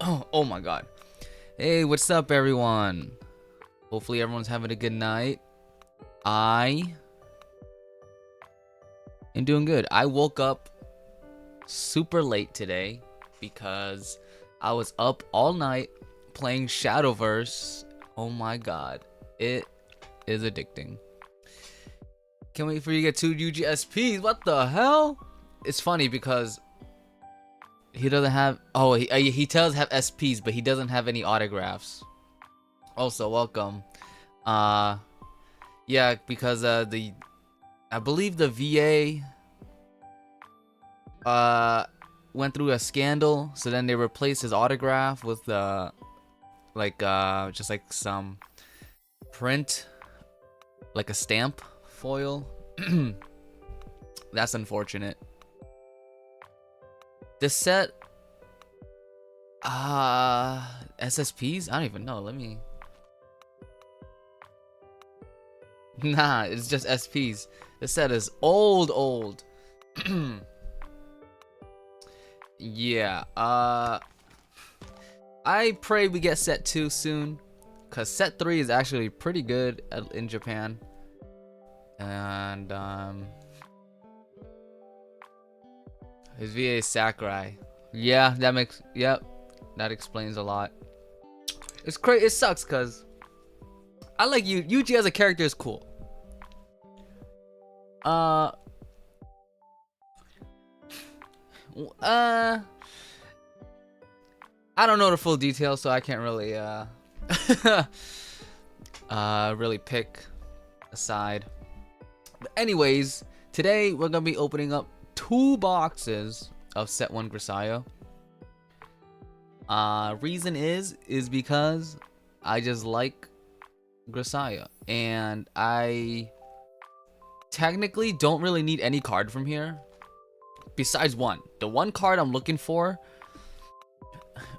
Oh my god. Hey, what's up, everyone? Hopefully everyone's having a good night. I am doing good. I woke up super late today because I was up all night playing Shadowverse. Oh my god. It is addicting. Can't wait for you to get 2 UGSPs. What the hell? It's funny because he doesn't have... Oh, he does have SPs, but he doesn't have any autographs. Also, welcome. Yeah, because I believe the VA went through a scandal, so then they replaced his autograph with just like some print, like a stamp foil. That's unfortunate. This set, SSPs? I don't even know. Let me. Nah, it's just SPs. This set is old. Yeah. I pray we get set 2 soon, cause set 3 is actually pretty good in Japan. And his VA is Sakurai. Yeah, that makes... Yep, that explains a lot. It's crazy. It sucks because I like Yuji as a character is cool. I don't know the full details, so I can't really really pick a side. But anyways, today we're gonna be opening up 2 boxes of set 1 Grisaia. Reason is because I just like Grisaia, and I technically don't really need any card from here besides one. The one card I'm looking for,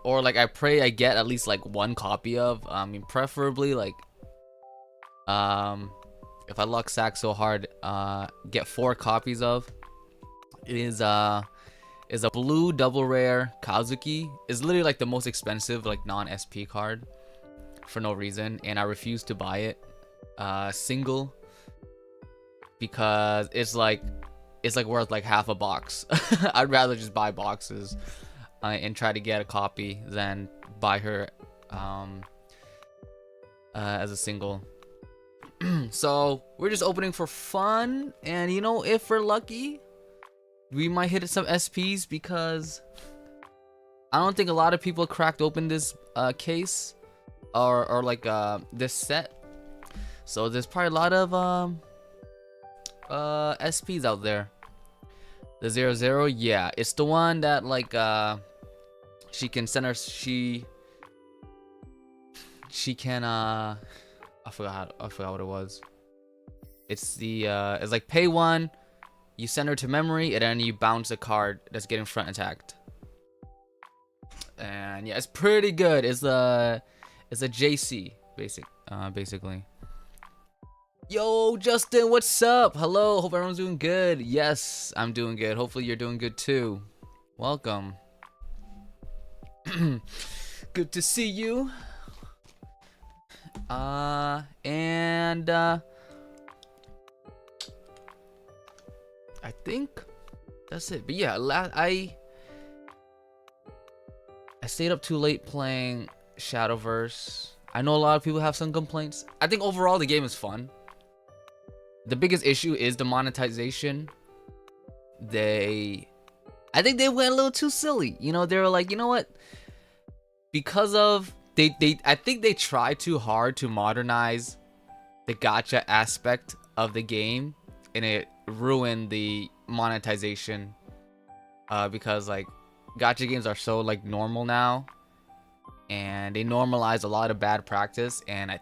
or like I pray I get at least like 1 copy of. I mean, preferably like if I luck sack so hard, get 4 copies of. Is a blue double rare Kazuki. Is literally like the most expensive like non-SP card for no reason, and I refuse to buy it single because it's like worth like half a box. I'd rather just buy boxes and try to get a copy than buy her as a single. So we're just opening for fun, and you know, if we're lucky, we might hit some SPs because I don't think a lot of people cracked open this case or like this set. So there's probably a lot of SPs out there. The 00, yeah, it's the one that like she can send her she can I forgot what it was. It's the it's like pay 1, you send her to memory, and then you bounce a card that's getting front attacked. And yeah, it's pretty good. It's a JC basically. Yo, Justin, what's up? Hello, hope everyone's doing good. Yes, I'm doing good. Hopefully you're doing good too. Welcome. Good to see you. I think that's it. But yeah, I stayed up too late playing Shadowverse. I know a lot of people have some complaints. I think overall the game is fun. The biggest issue is the monetization. I think they went a little too silly. You know, they were like, you know what? Because of I think they tried too hard to modernize the gacha aspect of the game, and it ruined the monetization. Because like gacha games are so like normal now, and they normalize a lot of bad practice, and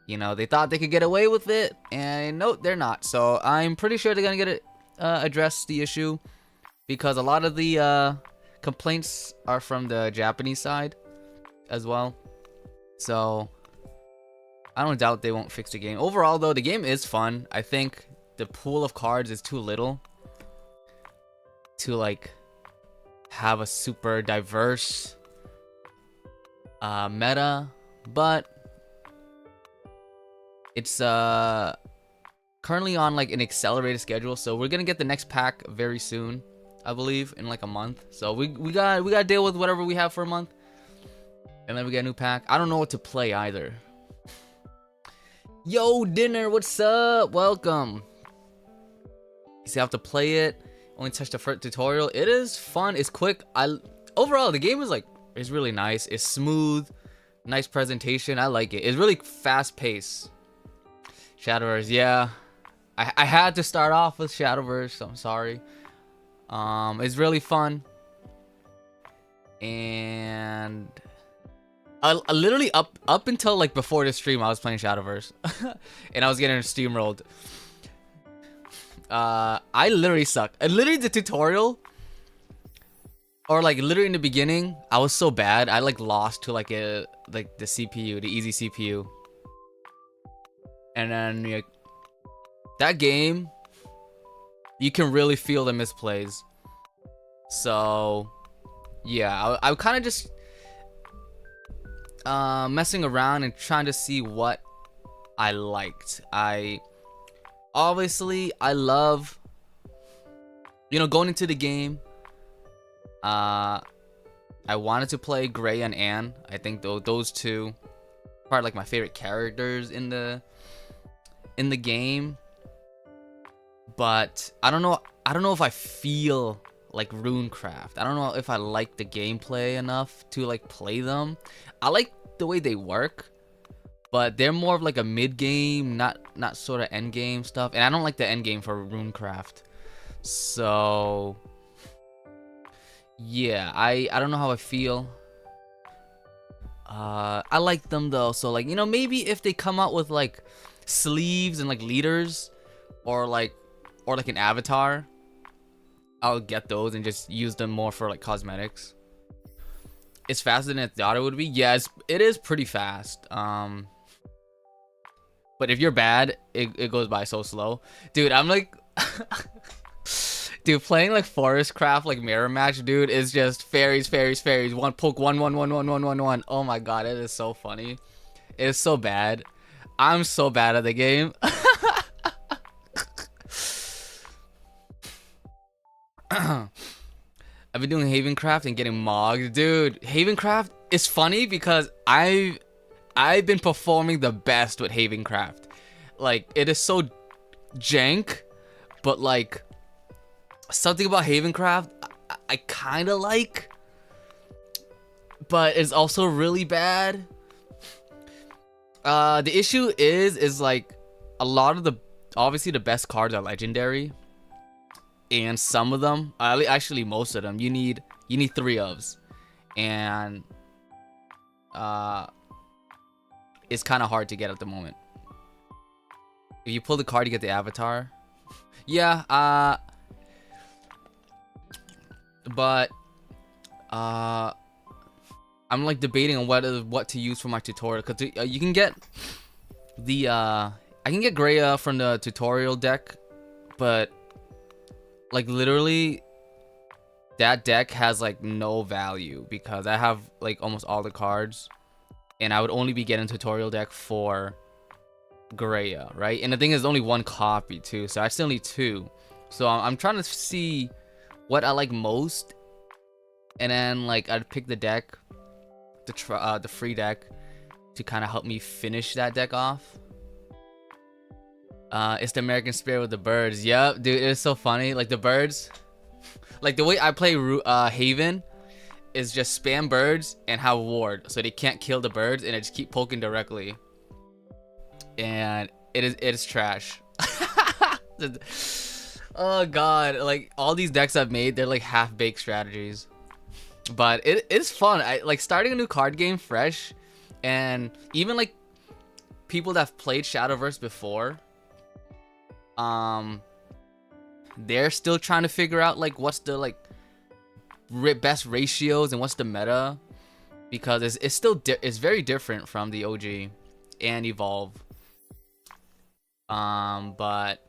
they thought they could get away with it, and no, they're not. So I'm pretty sure they're gonna get it address the issue, because a lot of the complaints are from the Japanese side as well. So I don't doubt they won't fix the game. Overall though, the game is fun. I think the pool of cards is too little to like have a super diverse meta, but it's currently on like an accelerated schedule, so we're gonna get the next pack very soon, I believe, in like a month. So we gotta deal with whatever we have for a month, and then we get a new pack. I don't know what to play either. Yo, Dinner, what's up? Welcome. You see, I have to play it. Only touched the first tutorial. It is fun. It's quick. Overall, the game is like, it's really nice. It's smooth. Nice presentation. I like it. It's really fast paced. Shadowverse, yeah. I had to start off with Shadowverse, so I'm sorry. It's really fun. And I literally up until like before the stream, I was playing Shadowverse. And I was getting steamrolled. I literally suck. And literally the tutorial, or like literally in the beginning, I was so bad. I like lost to like the CPU, the easy CPU. And then like, that game, you can really feel the misplays. So yeah, I kind of just messing around and trying to see what I liked. Obviously I love, you know, going into the game, I wanted to play Gray and Anne. I think those two are like my favorite characters in the game. But I don't know if I feel like Runecraft. I don't know if I like the gameplay enough to like play them. I like the way they work, but they're more of like a mid game, not sort of end game stuff. And I don't like the end game for Runecraft. So yeah, I don't know how I feel. I like them though. So like, you know, maybe if they come out with like sleeves and like leaders, or like an avatar, I'll get those and just use them more for like cosmetics. It's faster than I thought it would be. Yes, it is pretty fast. But if you're bad, it goes by so slow. Dude, I'm like dude, playing like Forest Craft like mirror match, dude, is just fairies. One poke, one. Oh my god, it is so funny. It is so bad. I'm so bad at the game. I've been doing Havencraft and getting mogged. Dude, Havencraft is funny because I've been performing the best with Havencraft. Like, it is so jank, but like something about Havencraft I kind of like, but it's also really bad. The issue is like a lot of the, obviously the best cards are legendary, and some of them, actually most of them, you need 3 ofs, and it's kind of hard to get at the moment. If you pull the card, you get the avatar. Yeah, but I'm like debating on what to use for my tutorial, because you can get the I can get Grisaia from the tutorial deck, but like literally that deck has like no value because I have like almost all the cards, and I would only be getting tutorial deck for Grisaia, right? And the thing is only 1 copy too, so I still need 2. So I'm trying to see what I like most, and then like I'd pick the deck, the free deck, to kind of help me finish that deck off. It's the American Spirit with the birds. Yep, dude, it's so funny. Like the birds, like the way I play Haven is just spam birds and have ward, so they can't kill the birds, and I just keep poking directly. And it is trash. Oh god, like all these decks I've made, they're like half-baked strategies. But it's fun. I like starting a new card game fresh, and even like people that have played Shadowverse before, they're still trying to figure out like what's the like best ratios and what's the meta, because it's still it's very different from the OG and Evolve. But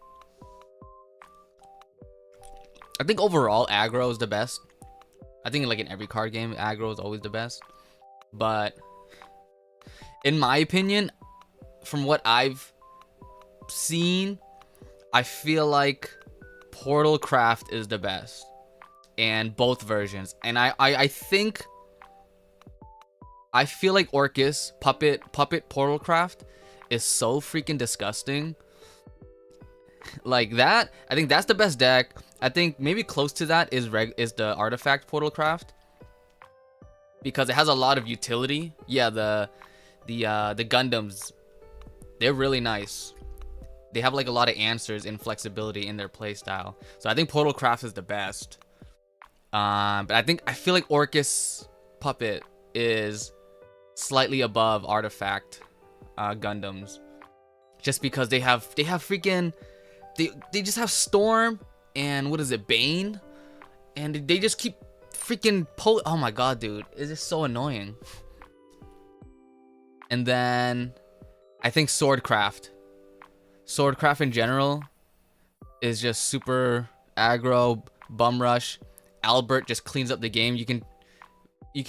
I think overall aggro is the best. I think like in every card game, aggro is always the best. But in my opinion, from what I've seen, I feel like Portal Craft is the best, and both versions. And I think I feel like Orcus Puppet Portal Craft is so freaking disgusting. Like that, I think that's the best deck. I think maybe close to that is the Artifact Portal Craft, because it has a lot of utility. Yeah, the Gundams, they're really nice. They have like a lot of answers and flexibility in their playstyle. So I think Portal Craft is the best. But I feel like Orcus Puppet is slightly above Artifact Gundams, just because they have freaking they just have Storm and what is it, Bane, and they just keep freaking oh my god, dude, it's just so annoying. And then I think Swordcraft in general is just super aggro, bum rush. Albert just cleans up the game. You can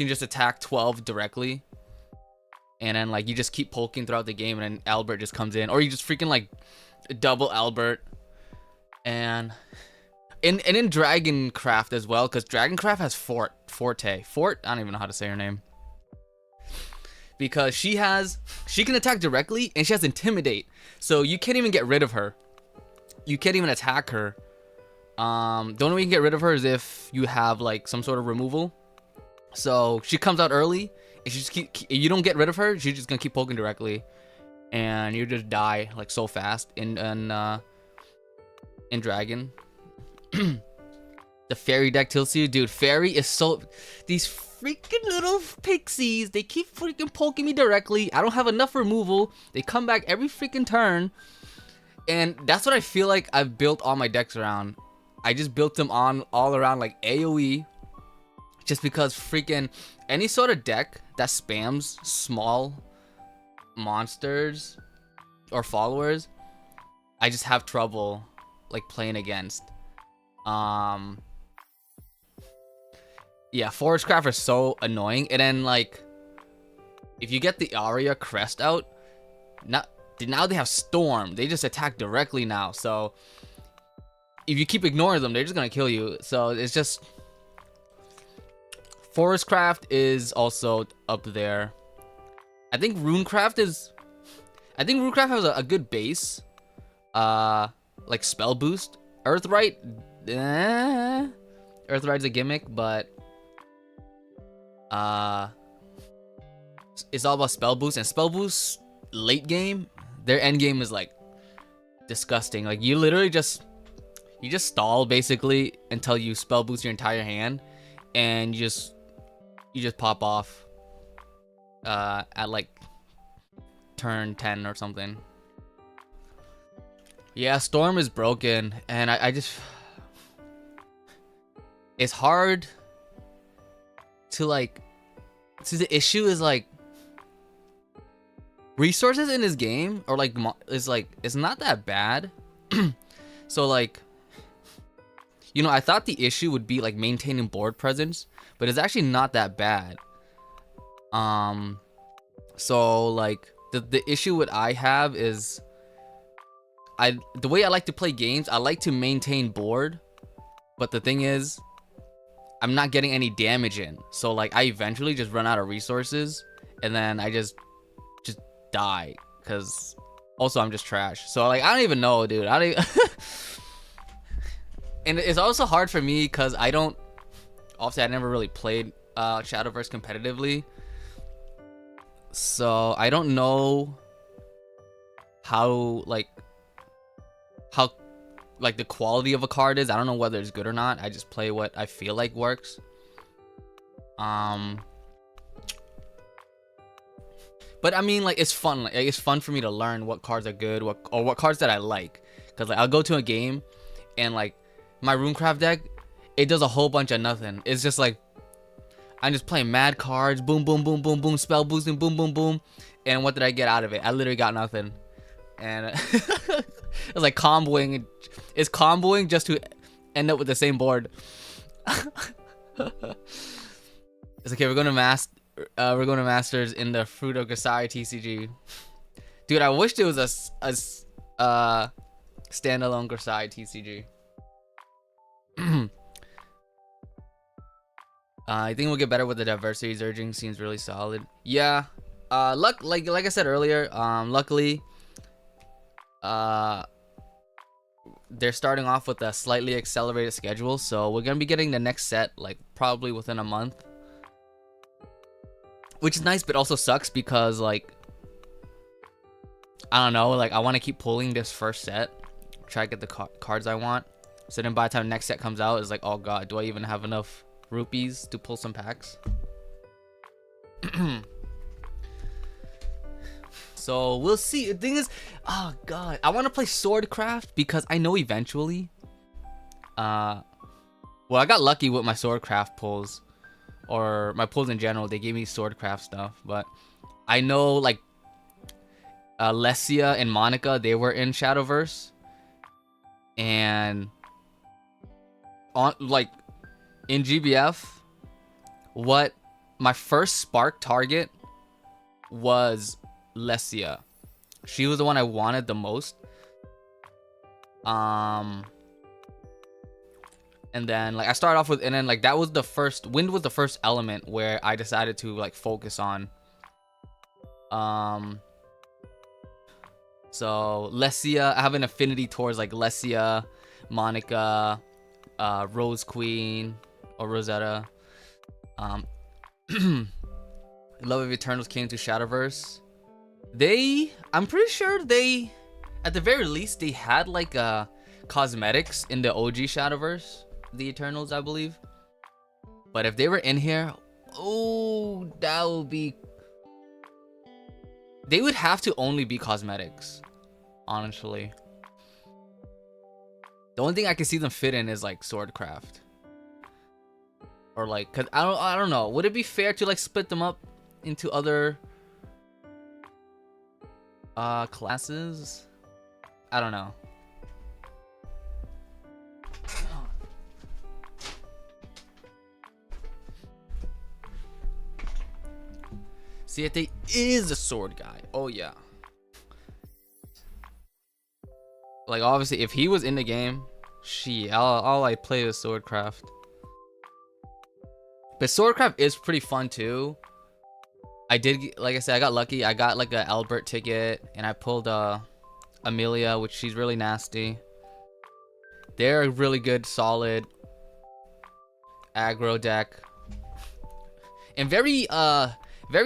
just attack 12 directly, and then like you just keep poking throughout the game, and then Albert just comes in, or you just freaking like double Albert. And in Dragoncraft as well, because Dragoncraft has Forte. I don't even know how to say her name, because she can attack directly, and she has Intimidate, so you can't even get rid of her. You can't even attack her. The only way you can get rid of her is if you have like some sort of removal. So she comes out early, and she just you don't get rid of her, she's just gonna keep poking directly, and you just die like so fast in Dragon. The Fairy deck tilts you, dude. Fairy is so, these freaking little pixies, they keep freaking poking me directly. I don't have enough removal. They come back every freaking turn, and that's what I feel like I've built all my decks around. I just built them all around like AoE, just because freaking any sort of deck that spams small monsters or followers, I just have trouble like playing against. Yeah, Forest Craft is so annoying. And then like if you get the Aria crest out, now they have Storm. They just attack directly now. So if you keep ignoring them, they're just gonna kill you. So it's just, Forest Craft is also up there. I think Runecraft has a good base. Like spell boost. Earthright, Earthright's a gimmick, but it's all about spell boost, and spell boost late game, their end game is like disgusting. Like you literally just stall basically until you spell boost your entire hand, and you just pop off at like turn 10 or something. Yeah, Storm is broken, and I just, it's hard to like, see, the issue is like resources in this game, or like it's not that bad. So like, you know, I thought the issue would be like maintaining board presence, but it's actually not that bad. So like the issue what I have is, the way I like to play games, I like to maintain board, but the thing is, I'm not getting any damage in. So like I eventually just run out of resources, and then I just die, because also I'm just trash. So like I don't even know, dude. I don't even and it's also hard for me because obviously I never really played Shadowverse competitively, so I don't know how the quality of a card is. I don't know whether it's good or not. I just play what I feel like works. But I mean, like, it's fun. Like, it's fun for me to learn what cards are good, what cards that I like. Cause like I'll go to a game, and like my Runecraft deck, it does a whole bunch of nothing. It's just like I'm just playing mad cards, boom, boom, boom, boom, boom, spell boosting, boom, boom, boom. And what did I get out of it? I literally got nothing. And it's like comboing. It's comboing just to end up with the same board. It's okay. We're we're going to Masters in the Fruit of Grisaia TCG. Dude, I wished it was a standalone Grisaia TCG. I think we'll get better with the diversity. Urging seems really solid. Yeah. Like I said earlier, luckily, they're starting off with a slightly accelerated schedule, so we're gonna be getting the next set like probably within a month, which is nice, but also sucks because like I don't know, like I want to keep pulling this first set, try to get the cards I want. So then by the time the next set comes out, it's like, oh god, do I even have enough rupees to pull some packs? So we'll see. The thing is, oh god, I want to play Swordcraft because I know eventually, well, I got lucky with my Swordcraft pulls, or my pulls in general. They gave me Swordcraft stuff, but I know like Lesia and Monica, they were in Shadowverse, and on like in GBF, what my first Spark target was Lesia. She was the one I wanted the most. And then like I started off with, and then like that was the first, wind was the first element where I decided to like focus on. So Lesia, I have an affinity towards like Lesia, Monica, Rose Queen or Rosetta. Love of Eternals came to Shadowverse. I'm pretty sure they, at the very least, they had like cosmetics in the OG Shadowverse, the Eternals, I believe. But if they were in here, oh, that would be, they would have to only be cosmetics, honestly. The only thing I can see them fit in is like Swordcraft, or like, cause I don't know. Would it be fair to like split them up into other classes? I don't know. Siete is a sword guy. Oh yeah. Like obviously, if he was in the game, I'll like play with Swordcraft. But Swordcraft is pretty fun too. I did, like I said, I got lucky. I got like a Albert ticket, and I pulled Amelia, which she's really nasty. They're a really good, solid aggro deck, and very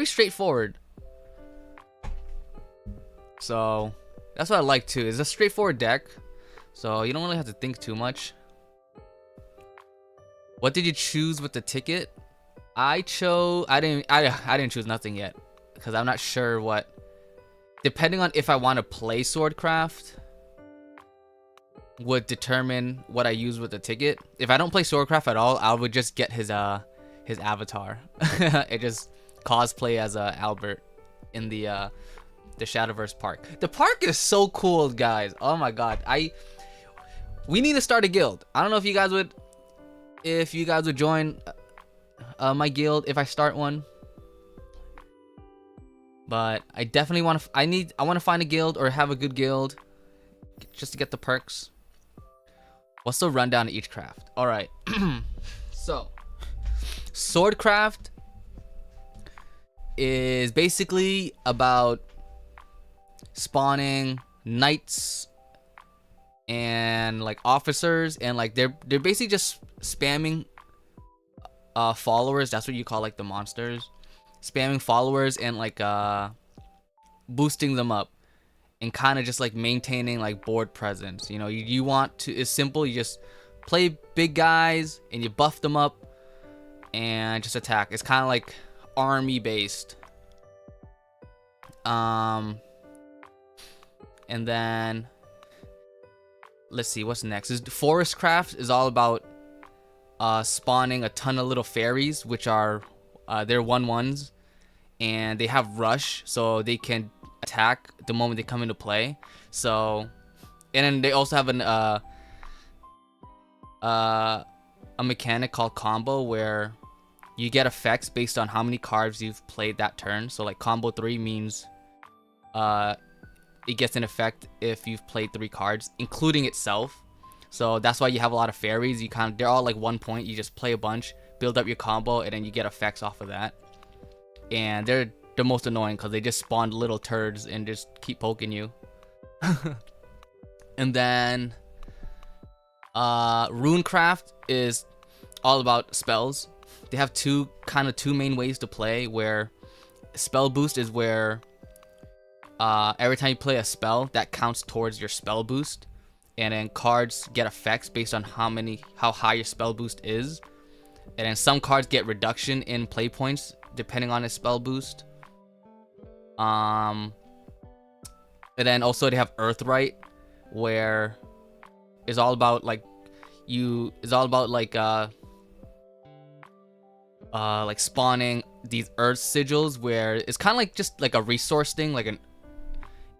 straightforward. So that's what I like too. It's a straightforward deck, so you don't really have to think too much. What did you choose with the ticket? I didn't choose nothing yet, because I'm not sure what, depending on if I want to play Swordcraft, would determine what I use with the ticket. If I don't play Swordcraft at all, I would just get his avatar. It just cosplay as Albert in the Shadowverse park. The park is so cool, guys. Oh my god. We need to start a guild. I don't know if you guys would join my guild if I start one, but I definitely want to. I want to find a guild or have a good guild just to get the perks. What's the rundown of each craft? All right. So Swordcraft is basically about spawning knights and like officers, and like they're basically just spamming followers. That's what you call like the monsters, spamming followers and like boosting them up, and kind of just like maintaining like board presence. You know, you want to, it's simple, you just play big guys and you buff them up and just attack. It's kind of like army based. And then let's see what's next. Forest Craft is all about spawning a ton of little fairies, which are they're 1/1s, and they have rush, so they can attack the moment they come into play. So, and then they also have a mechanic called combo, where you get effects based on how many cards you've played that turn. So like combo 3 means it gets an effect if you've played 3 cards, including itself. So that's why you have a lot of fairies. They're all like 1 point. You just play a bunch, build up your combo, and then you get effects off of that. And they're the most annoying because they just spawn little turds and just keep poking you. And then Runecraft is all about spells. They have two main ways to play, where spell boost is where every time you play a spell, that counts towards your spell boost, and then cards get effects based on how high your spell boost is, and then some cards get reduction in play points depending on its spell boost. And then also they have Earthright, where it's all about like spawning these earth sigils, where it's kind of like just like a resource thing, and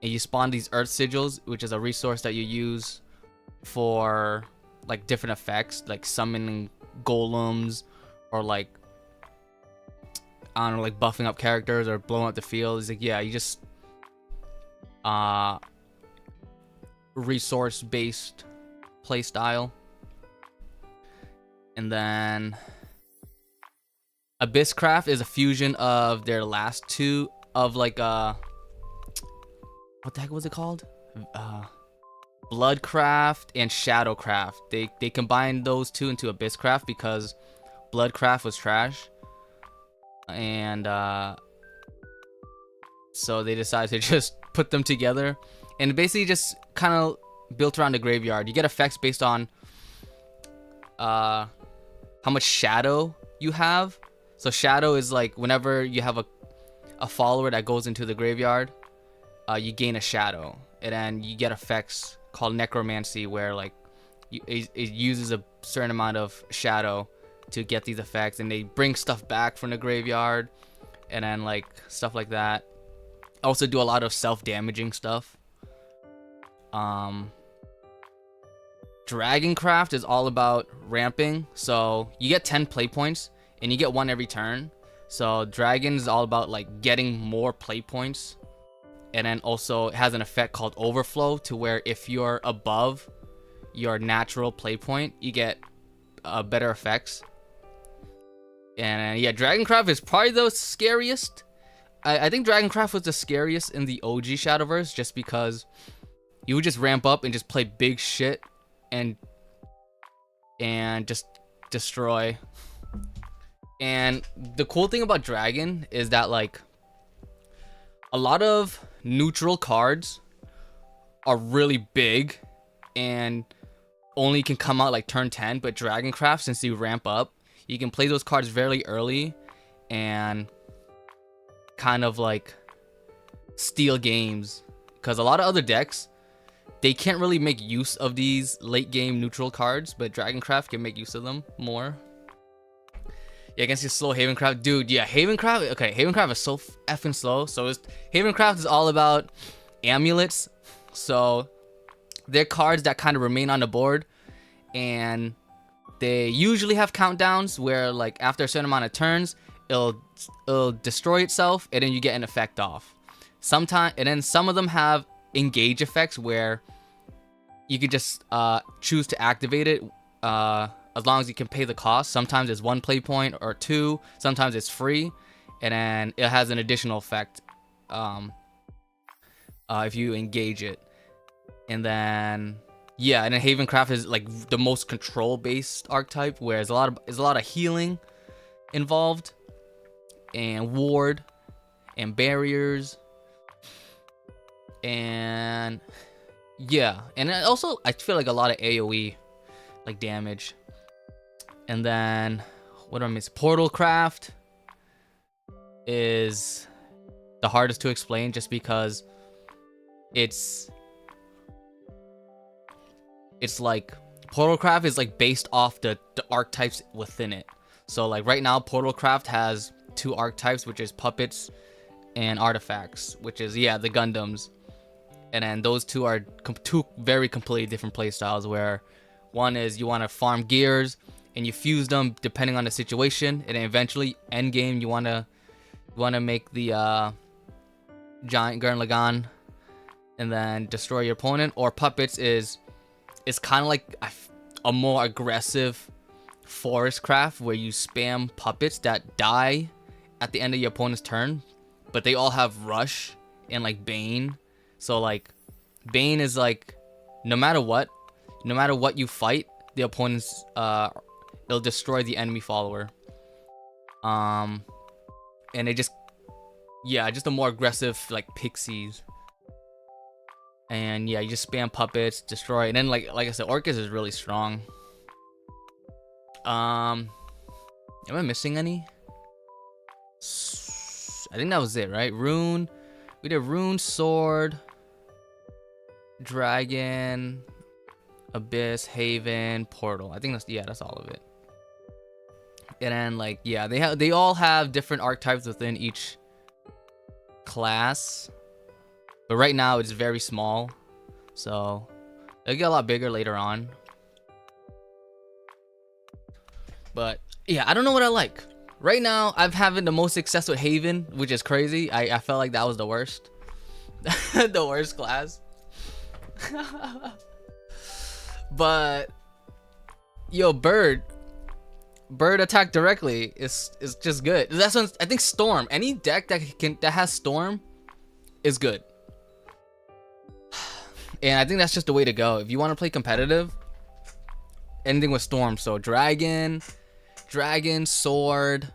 you spawn these earth sigils, which is a resource that you use for like different effects, like summoning golems, or like, I don't know, like buffing up characters or blowing up the field. It's like, yeah, you just resource based play style. And then Abysscraft is a fusion of their last two, of like what the heck was it called? Bloodcraft and Shadowcraft. They combined those two into Abysscraft because Bloodcraft was trash, and so they decided to just put them together, and basically just kind of built around the graveyard. You get effects based on how much shadow you have. So shadow is like whenever you have a follower that goes into the graveyard, you gain a shadow, and then you get effects called necromancy, where like it uses a certain amount of shadow to get these effects, and they bring stuff back from the graveyard, and then like stuff like that. Also do a lot of self-damaging stuff. Dragoncraft is all about ramping, so you get 10 play points and you get 1 every turn. So Dragon is all about like getting more play points, and then also it has an effect called Overflow, to where if you're above your natural play point, you get better effects. And yeah, Dragoncraft is probably the scariest. I think Dragoncraft was the scariest in the OG Shadowverse, just because you would just ramp up and just play big shit and just destroy. And the cool thing about Dragon is that like a lot of neutral cards are really big and only can come out like turn 10, but Dragoncraft, since you ramp up, you can play those cards very early and kind of like steal games, because a lot of other decks, they can't really make use of these late game neutral cards, but Dragoncraft can make use of them more. Yeah, against your slow Havencraft, dude. Yeah, Havencraft. Okay, Havencraft is so effing slow. So Havencraft is all about amulets. So they're cards that kind of remain on the board, and they usually have countdowns where like after a certain amount of turns, it'll destroy itself, and then you get an effect off. And then some of them have engage effects where you could just choose to activate it. As long as you can pay the cost. Sometimes it's 1 play point or 2. Sometimes it's free, and then it has an additional effect if you engage it. And then yeah, and then Havencraft is like the most control-based archetype, where there's a lot of healing involved, and ward, and barriers, and yeah, and also I feel like a lot of AOE like damage. And then what do I miss? Portalcraft is the hardest to explain, just because it's like Portalcraft is like based off the archetypes within it. So like right now Portalcraft has 2 archetypes, which is puppets and artifacts, which is, yeah, the Gundams. And then those two are two very completely different play styles, where one is you want to farm gears, and you fuse them depending on the situation, and then eventually end game you wanna make the giant Gurren Lagann and then destroy your opponent. Or puppets is kind of like a more aggressive forest craft where you spam puppets that die at the end of your opponent's turn, but they all have rush and like Bane. So like Bane is like no matter what you fight, the opponent's it'll destroy the enemy follower. And it just a more aggressive like pixies. And yeah, you just spam puppets, destroy, and then like I said, Orcus is really strong. Am I missing any? I think that was it, right? Rune. We did Rune, Sword, Dragon, Abyss, Haven, Portal. I think that's all of it. And then like yeah, they all have different archetypes within each class. But right now it's very small, so they'll get a lot bigger later on. But yeah, I don't know what I like. Right now, I'm having the most success with Haven, which is crazy. I felt like that was the worst. The worst class. But yo, Bird attack directly is just good. That's when I think Storm. Any deck that has Storm is good. And I think that's just the way to go. If you want to play competitive, anything with Storm. So Dragon, Sword.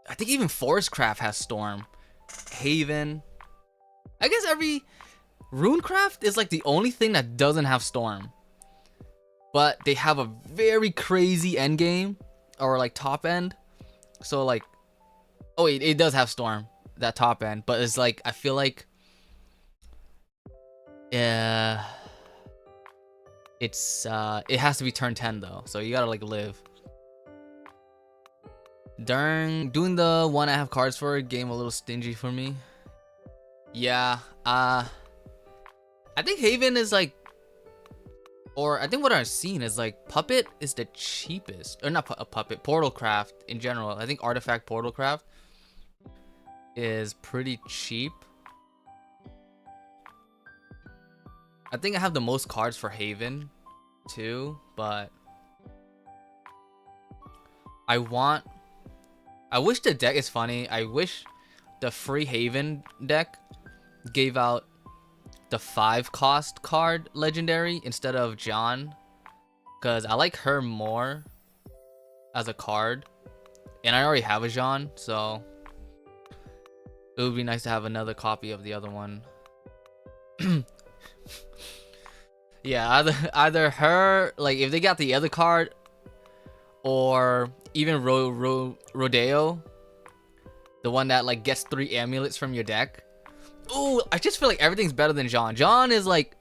I think even Forestcraft has Storm. Haven. I guess every Runecraft is like the only thing that doesn't have Storm. But they have a very crazy end game or like top end. So like, oh, it does have Storm, that top end. But it's like, I feel like it has to be turn 10 though, so you gotta like live. Doing the one I have cards for game a little stingy for me. Yeah, I think Haven is like, or I think what I've seen is like Puppet is the cheapest, or not Puppet, Portalcraft in general. I think Artifact Portalcraft is pretty cheap. I think I have the most cards for Haven too, but I wish the deck is funny. I wish the free Haven deck gave out the 5-cost card legendary instead of John, because I like her more as a card, and I already have a Jean, so it would be nice to have another copy of the other one. Yeah, either her, like if they got the other card, or even Rodeo, the one that like gets 3 amulets from your deck. Ooh, I just feel like everything's better than Jean. Jean is like,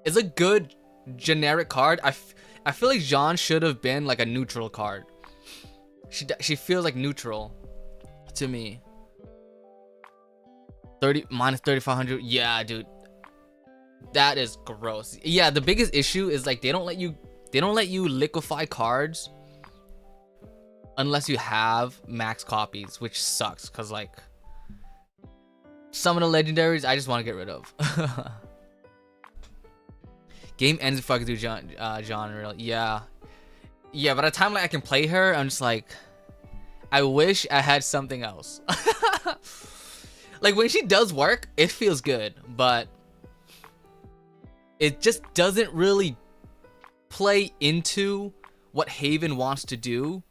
is a good generic card. I feel like Jean should have been like a neutral card. She feels like neutral to me. 30 minus 3,500. Yeah, dude. That is gross. Yeah, the biggest issue is like they don't let you liquefy cards unless you have max copies, which sucks because like some of the legendaries I just want to get rid of. Game ends if I can do John really. Yeah, by the time like I can play her, I'm just like, I wish I had something else. Like when she does work, it feels good, but it just doesn't really play into what Haven wants to do.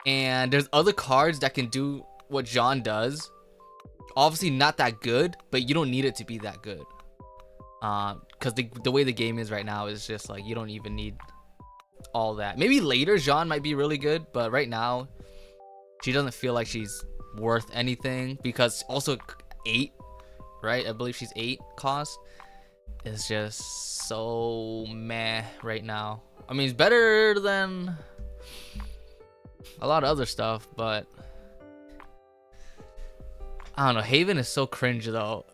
And there's other cards that can do what Jean does. Obviously not that good, but you don't need it to be that good. Because the way the game is right now is just like, you don't even need all that. Maybe later Jean might be really good, but right now she doesn't feel like she's worth anything, because also 8, right? I believe she's 8 cost. It's just so meh right now. I mean, it's better than a lot of other stuff, but I don't know. Haven is so cringe though.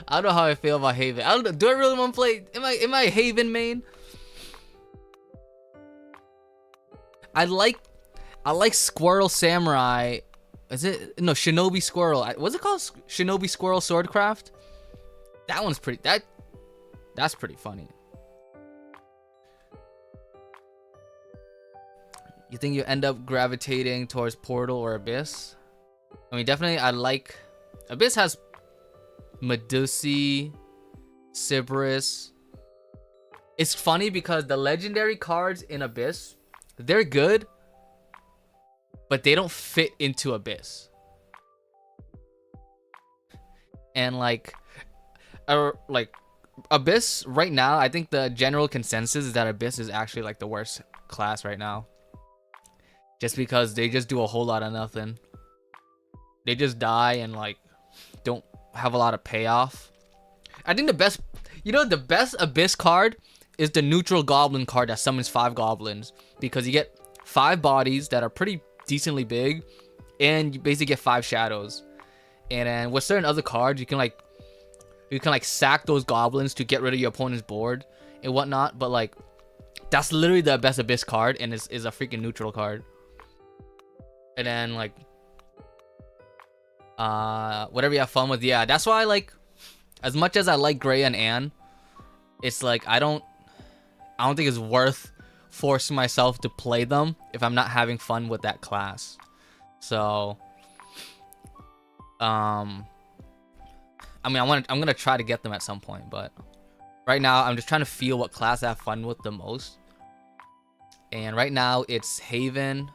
I don't know how I feel about Haven. I don't know. Do I really want to play? Am I a Haven main? I like Squirrel Samurai. Is it no Shinobi Squirrel? What's it called? Shinobi Squirrel Swordcraft. That one's pretty. That's pretty funny. You think you end up gravitating towards Portal or Abyss? I mean, definitely. I like Abyss has Medusi, Cerberus. It's funny because the legendary cards in Abyss, they're good, but they don't fit into Abyss. And like Abyss right now, I think the general consensus is that Abyss is actually like the worst class right now. Just because they just do a whole lot of nothing. They just die and like don't have a lot of payoff. I think the best Abyss card is the neutral goblin card that summons 5 goblins, because you get 5 bodies that are pretty decently big, and you basically get 5 shadows. And then with certain other cards, you can like sack those goblins to get rid of your opponent's board and whatnot. But like, that's literally the best Abyss card, and is a freaking neutral card. And then like, whatever you have fun with, yeah. That's why I like, as much as I like Gray and Anne, it's like I don't think it's worth forcing myself to play them if I'm not having fun with that class. So, I mean, I'm gonna try to get them at some point, but right now I'm just trying to feel what class I have fun with the most. And right now it's Haven.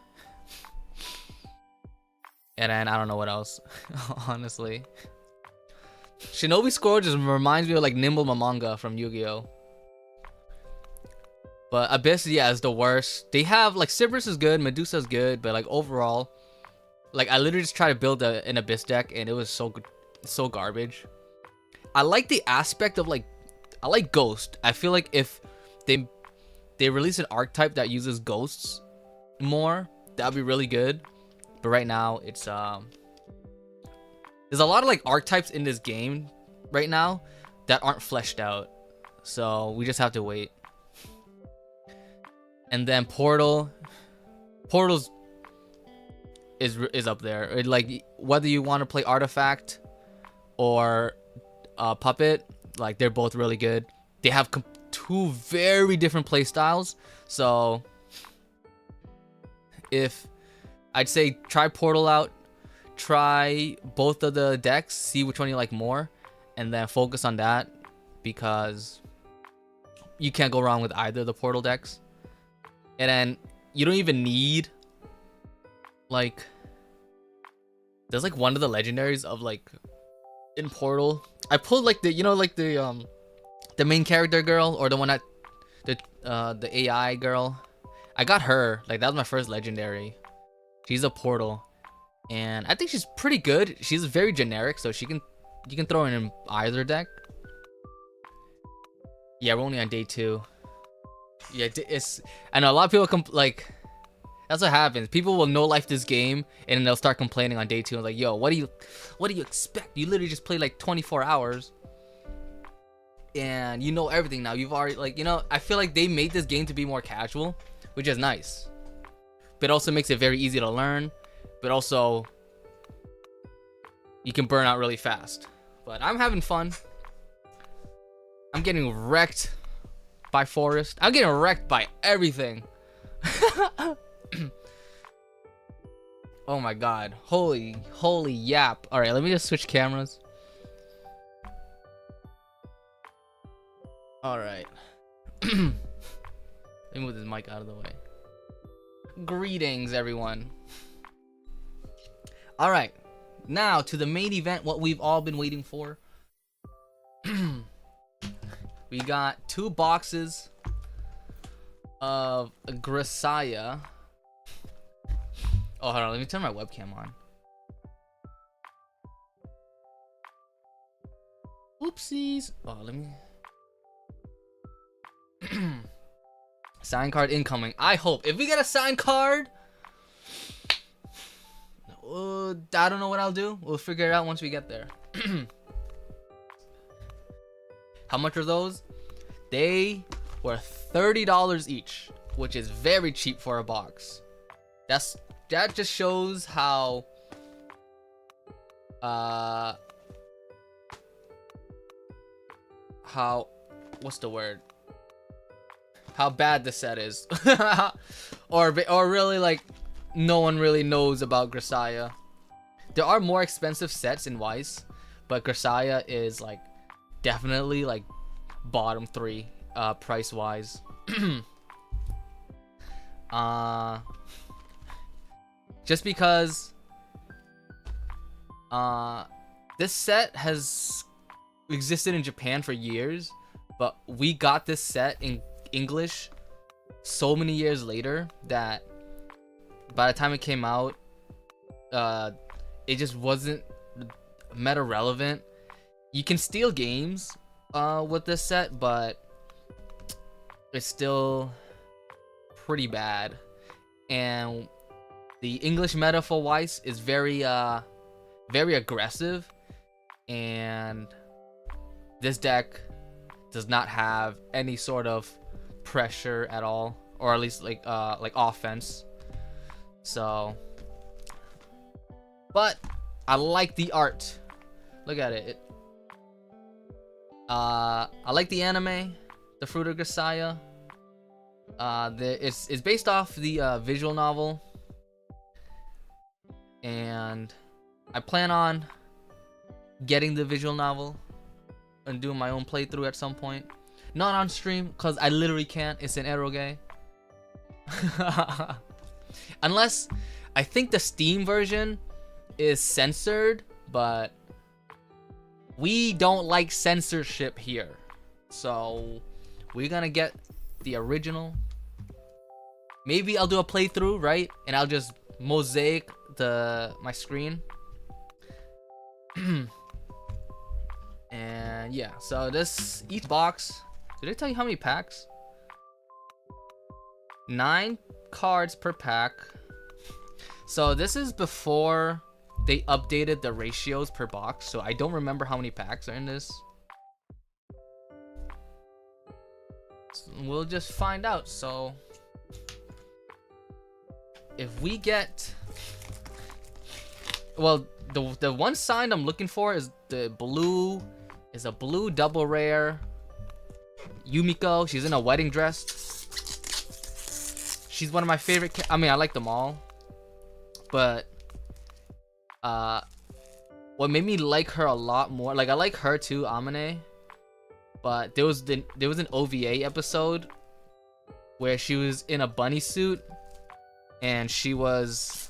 And then I don't know what else, honestly. Shinobi Squirrel just reminds me of like Nimble Mamanga from Yu-Gi-Oh! But Abyss, yeah, is the worst. They have like Cerberus is good, Medusa's good, but like overall, like I literally just tried to build an Abyss deck and it was so garbage. I like the aspect of like, I like Ghost. I feel like if they release an archetype that uses ghosts more, that'd be really good. But right now, it's there's a lot of like archetypes in this game right now that aren't fleshed out, so we just have to wait. And then Portal's is up there. It, like, whether you want to play Artifact or Puppet, like they're both really good. They have 2 very different play styles, so if I'd say try Portal out, try both of the decks, see which one you like more, and then focus on that, because you can't go wrong with either of the Portal decks. And then you don't even need like, there's like one of the legendaries of like in Portal. I pulled like the, you know, like the main character girl, or the one that the AI girl. I got her, like that was my first legendary. She's a Portal, and I think she's pretty good. She's very generic, so you can throw her in either deck. Yeah, we're only on day 2. Yeah, I know a lot of people like, that's what happens. People will no life this game, and then they'll start complaining on day 2. And like, yo, what do you expect? You literally just played like 24 hours, and you know everything now. You've already, like, you know, I feel like they made this game to be more casual, which is nice. But also makes it very easy to learn, but also you can burn out really fast. But I'm having fun. I'm getting wrecked by Forest. I'm getting wrecked by everything. Oh my god. Holy yap. Alright, let me just switch cameras. Alright. Let me move this mic out of the way. Greetings, everyone. All right, now to the main event, what we've all been waiting for. We got 2 boxes of Grisaia. Oh, hold on, let me turn my webcam on. Oopsies. Oh, let me. Sign card incoming. I hope. If we get a signed card, I don't know what I'll do. We'll figure it out once we get there. How much are those? They were $30 each, which is very cheap for a box. That just shows how what's the word? How bad the set is. or really like no one really knows about Grisaia. There are more expensive sets in Weiss, but Grisaia is like definitely like bottom 3 price wise. Just because this set has existed in Japan for years, but we got this set in English so many years later that by the time it came out, it just wasn't meta relevant. You can steal games with this set, but it's still pretty bad. And the English meta for Weiss is very aggressive, and this deck does not have any sort of pressure at all, or at least like offense. So, but I like the art. Look at it. I like the anime, The Fruit of Grisaia. It's based off the visual novel, and I plan on getting the visual novel and doing my own playthrough at some point. Not on stream, because I literally can't. It's an eroge. Unless, I think the Steam version is censored, but we don't like censorship here. So, we're gonna get the original. Maybe I'll do a playthrough, right? And I'll just mosaic my screen. And yeah, so each box, did I tell you how many packs? 9 cards per pack. So this is before they updated the ratios per box, so I don't remember how many packs are in this. So we'll just find out. So if we get, well, the one sign I'm looking for is a blue double rare Yumiko. She's in a wedding dress. She's one of my favorite. I mean, I like them all, but what made me like her a lot more, like I like her too, Amane, but there was an OVA episode where she was in a bunny suit and she was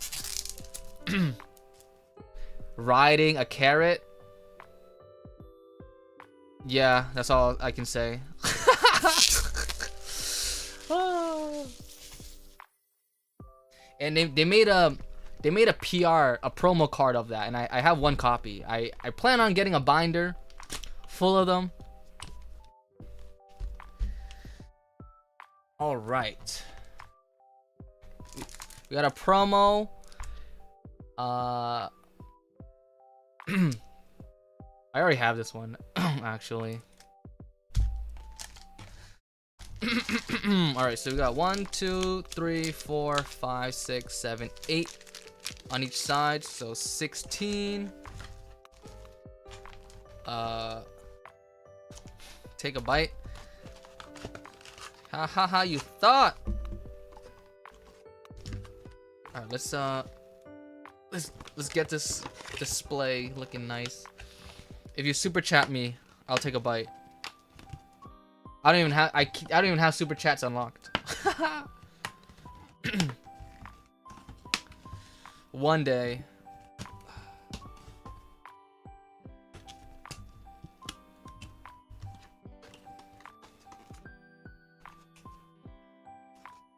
riding a carrot. Yeah, that's all I can say. And they made a PR, a promo card of that, and I have one copy. I plan on getting a binder full of them. All right, we got a promo. I already have this one, actually. All right, so we got 1, 2, 3, 4, 5, 6, 7, 8 on each side, so 16. Take a bite. Ha ha ha! You thought. All right, let's get this display looking nice. If you super chat me, I'll take a bite. I don't even have super chats unlocked. One day.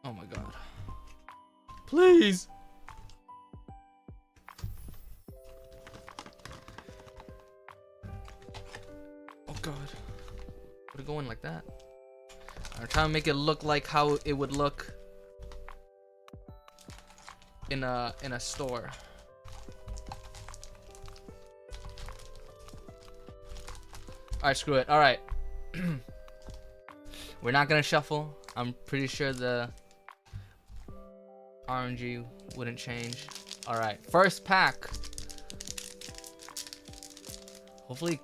Oh my god. Please. Oh god. Would it go in like that? I'm trying to make it look like how it would look in a store. Alright, screw it. Alright. We're not gonna shuffle. I'm pretty sure the RNG wouldn't change. All right, first pack. Hopefully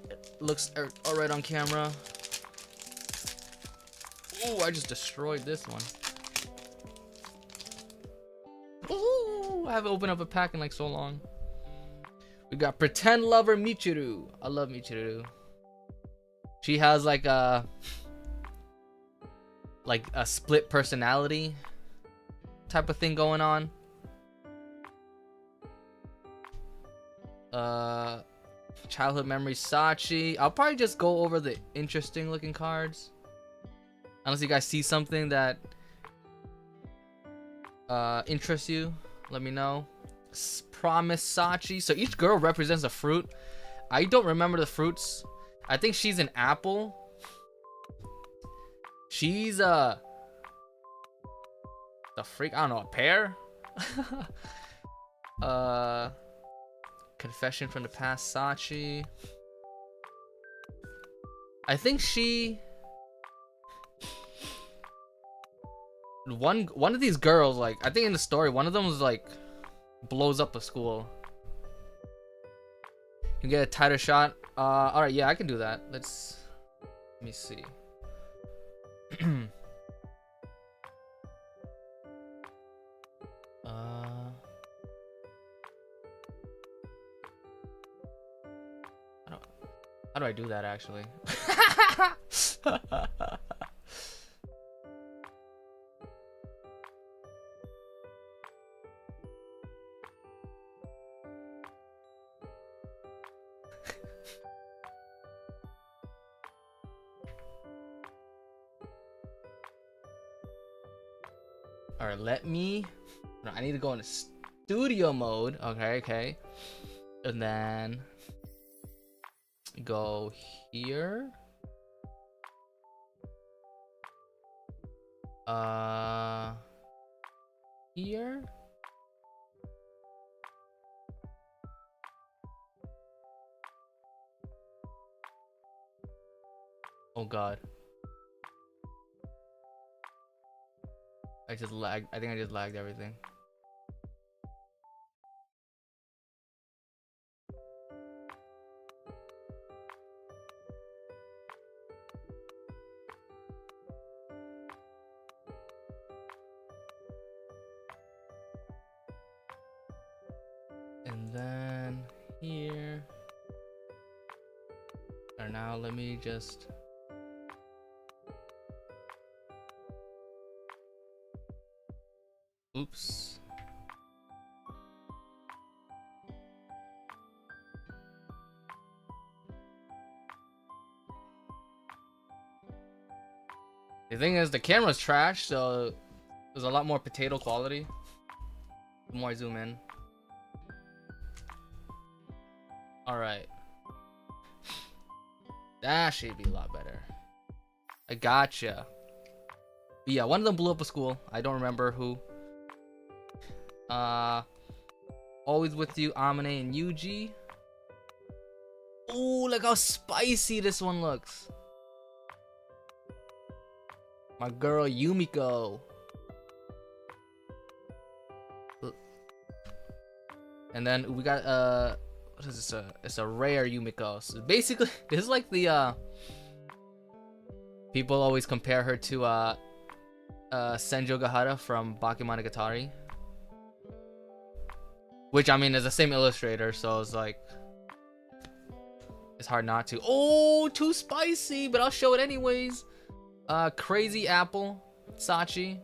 it looks all right on camera. Oh, I just destroyed this one. Oh, I haven't opened up a pack in like so long. We got Pretend Lover Michiru. I love Michiru. She has like a split personality type of thing going on. Childhood memory Sachi. I'll probably just go over the interesting looking cards. Unless you guys see something that interests you, let me know. Promise Sachi. So each girl represents a fruit. I don't remember the fruits. I think she's an apple. She's the freak. I don't know, a pear. Confession from the past Sachi. I think she. One of these girls, like I think in the story, one of them was like blows up a school. You get a tighter shot. All right, yeah, I can do that. Let me see. How do I do that actually? All right, let me. No, I need to go into studio mode. Okay. And then go here. Here. Oh God. I just lagged. I think I just lagged everything. And then here. And now let me just. Oops. The thing is, the camera's trash, so there's a lot more potato quality. The more I zoom in. Alright. That should be a lot better. I gotcha. But yeah, one of them blew up a school. I don't remember who. Always with you, Amane and Yuji. Ooh, look how spicy this one looks. My girl Yumiko. And then we got what is this? It's a rare Yumiko. So basically, this is like the people always compare her to Senjo Gahara from Bakemonogatari. Which, I mean, is the same illustrator, so it's like it's hard not to. Oh, too spicy, but I'll show it anyways. Crazy Apple Sachi.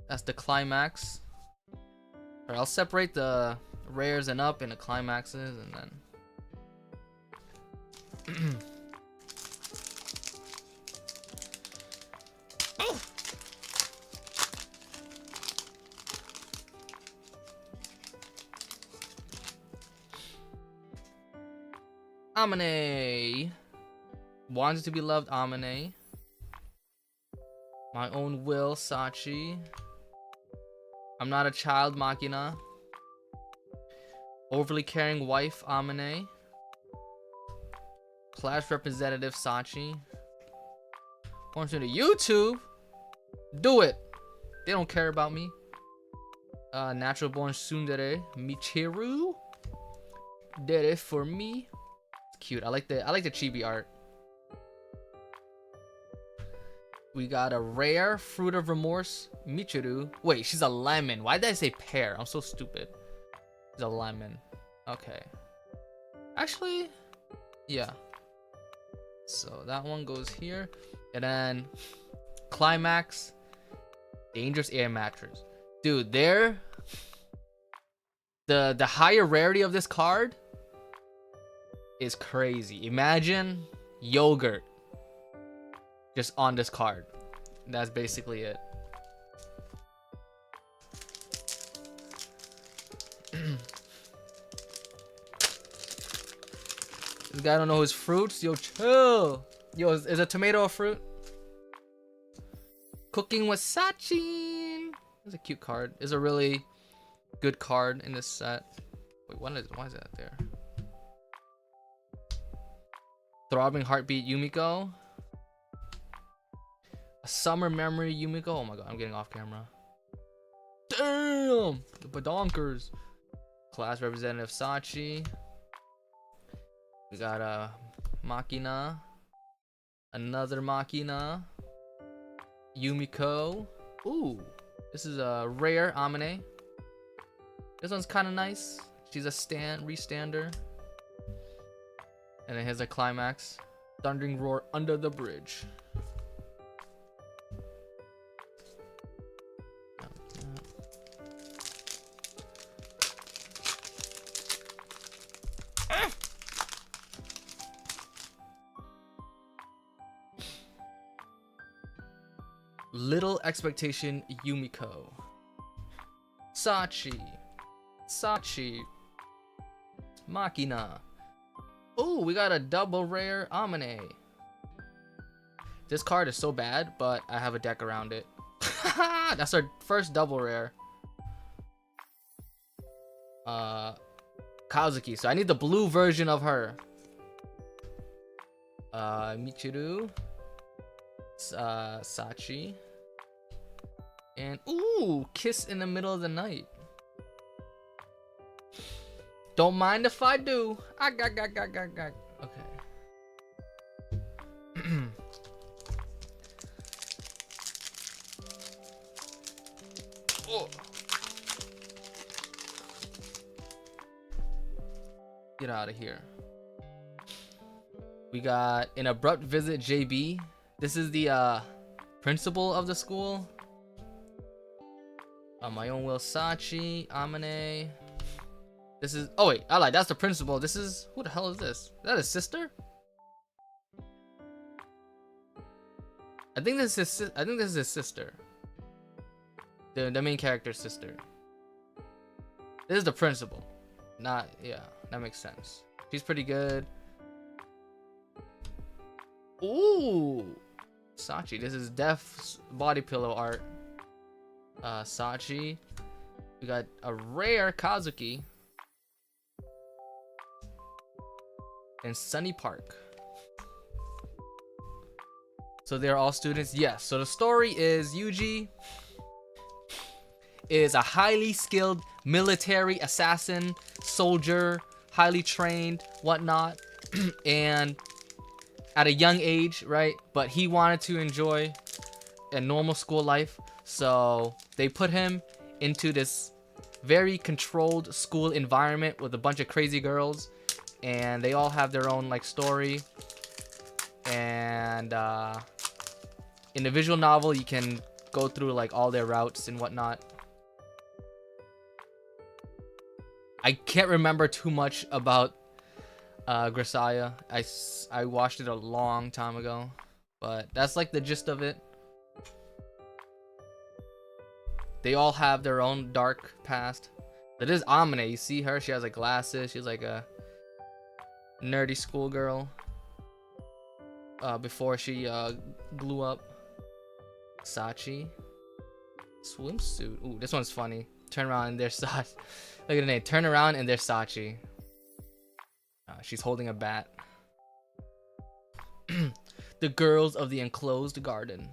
That's the climax. Alright, I'll separate the rares and up into climaxes and then Amane. Wanted to be loved, Amane. My own will, Sachi. I'm not a child, Makina. Overly caring wife, Amane. Class representative Sachi. Going to the YouTube. Do it. They don't care about me. Natural born tsundere Michiru. Did it for me. It's cute. I like the chibi art. We got a rare fruit of remorse Michiru. Wait, she's a lemon. Why did I say pear? I'm so stupid. She's a lemon. Okay. Actually, yeah. So that one goes here. And then climax dangerous air mattress. Dude, the higher rarity of this card is crazy. Imagine yogurt just on this card. That's basically it. This guy don't know his fruits. Yo, chill. Yo, is a tomato a fruit? Cooking with Sachin. It's a cute card. It's a really good card in this set. Wait, why is that there? Throbbing Heartbeat Yumiko. A Summer Memory Yumiko. Oh my god, I'm getting off camera. Damn! The badonkers. Class representative Sachi. We got a Machina. Another Machina. Yumiko. Ooh. This is a rare Amine. This one's kind of nice. She's a restander. And then here's a climax. Thundering roar under the bridge. Little Expectation Yumiko. Sachi. Machina. Oh, we got a double rare Amine. This card is so bad, but I have a deck around it. That's our first double rare. Kazuki. So I need the blue version of her. Michiru. Sachi. And ooh, Kiss in the Middle of the Night. Don't mind if I do. Okay. Oh. Get out of here. We got an abrupt visit JB. This is the principal of the school. My own will Sachi, Amane. This is, oh wait, I lied, that's the principal. This is, who the hell is this? Is that his sister? I think this is his sister. The main character's sister. This is the principal. Not, yeah, that makes sense. She's pretty good. Ooh, Sachi. This is Def's body pillow art. Sachi. We got a rare Kazuki. And Sunny Park. So they're all students. Yes. So the story is Yuji is a highly skilled military assassin, soldier, highly trained, whatnot, and at a young age, right? But he wanted to enjoy a normal school life, so they put him into this very controlled school environment with a bunch of crazy girls, and they all have their own like story. And in the visual novel, you can go through like all their routes and whatnot. I can't remember too much about Grisaia. I watched it a long time ago, but that's like the gist of it. They all have their own dark past. It is Amine. You see her? She has like glasses. She's like a nerdy schoolgirl. Before she blew up. Sachi. Swimsuit. Ooh, this one's funny. Turn around and there's Sachi. Look at the name. Turn around and there's Sachi. She's holding a bat. The girls of the enclosed garden.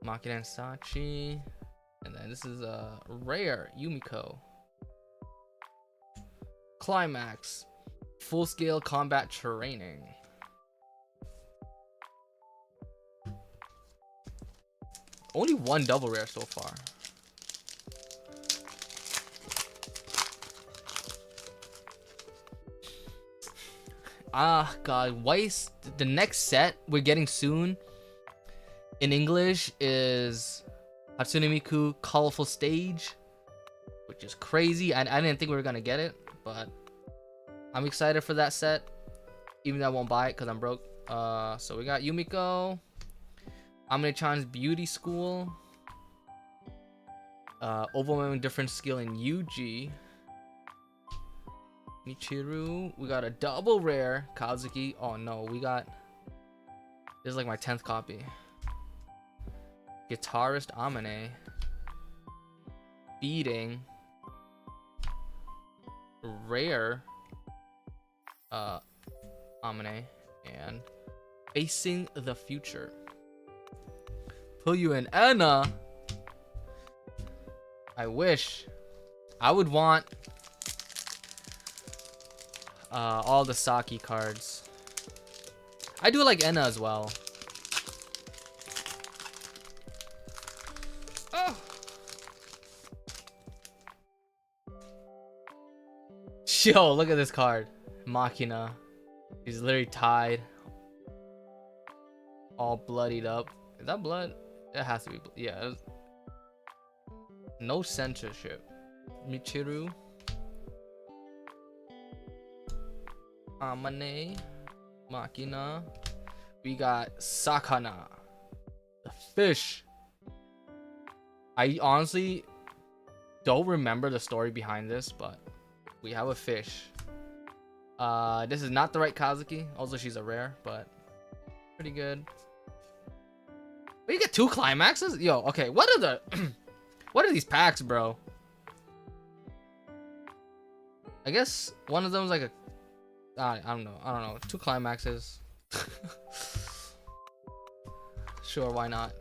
Makina and Sachi. And then this is a rare Yumiko. Climax. Full scale combat training. Only one double rare so far. Ah, God. Weiss, the next set we're getting soon in English is Hatsune Miku Colorful Stage, which is crazy. I didn't think we were going to get it, but I'm excited for that set, even though I won't buy it because I'm broke. So we got Yumiko, Amine-chan's Beauty School, Overwhelming Difference Skill in Yuji, Michiru. We got a double rare Kazuki. Oh no, we got, this is like my 10th copy. Guitarist Amine, Beating, rare Amine, and Facing the Future. Put you in Anna. I wish. I would want all the Saki cards. I do like Enna as well. Oh. Yo, look at this card. Makina. He's literally tied. All bloodied up. Is that blood? It has to be. Yeah. No censorship. Michiru. Amane. Makina. We got Sakana. The fish. I honestly don't remember the story behind this, but we have a fish. This is not the right Kazuki. Also, she's a rare, but pretty good. But you get 2 climaxes? Yo, okay. What are the what are these packs, bro? I guess one of them is like a I don't know. 2 climaxes. Sure, why not?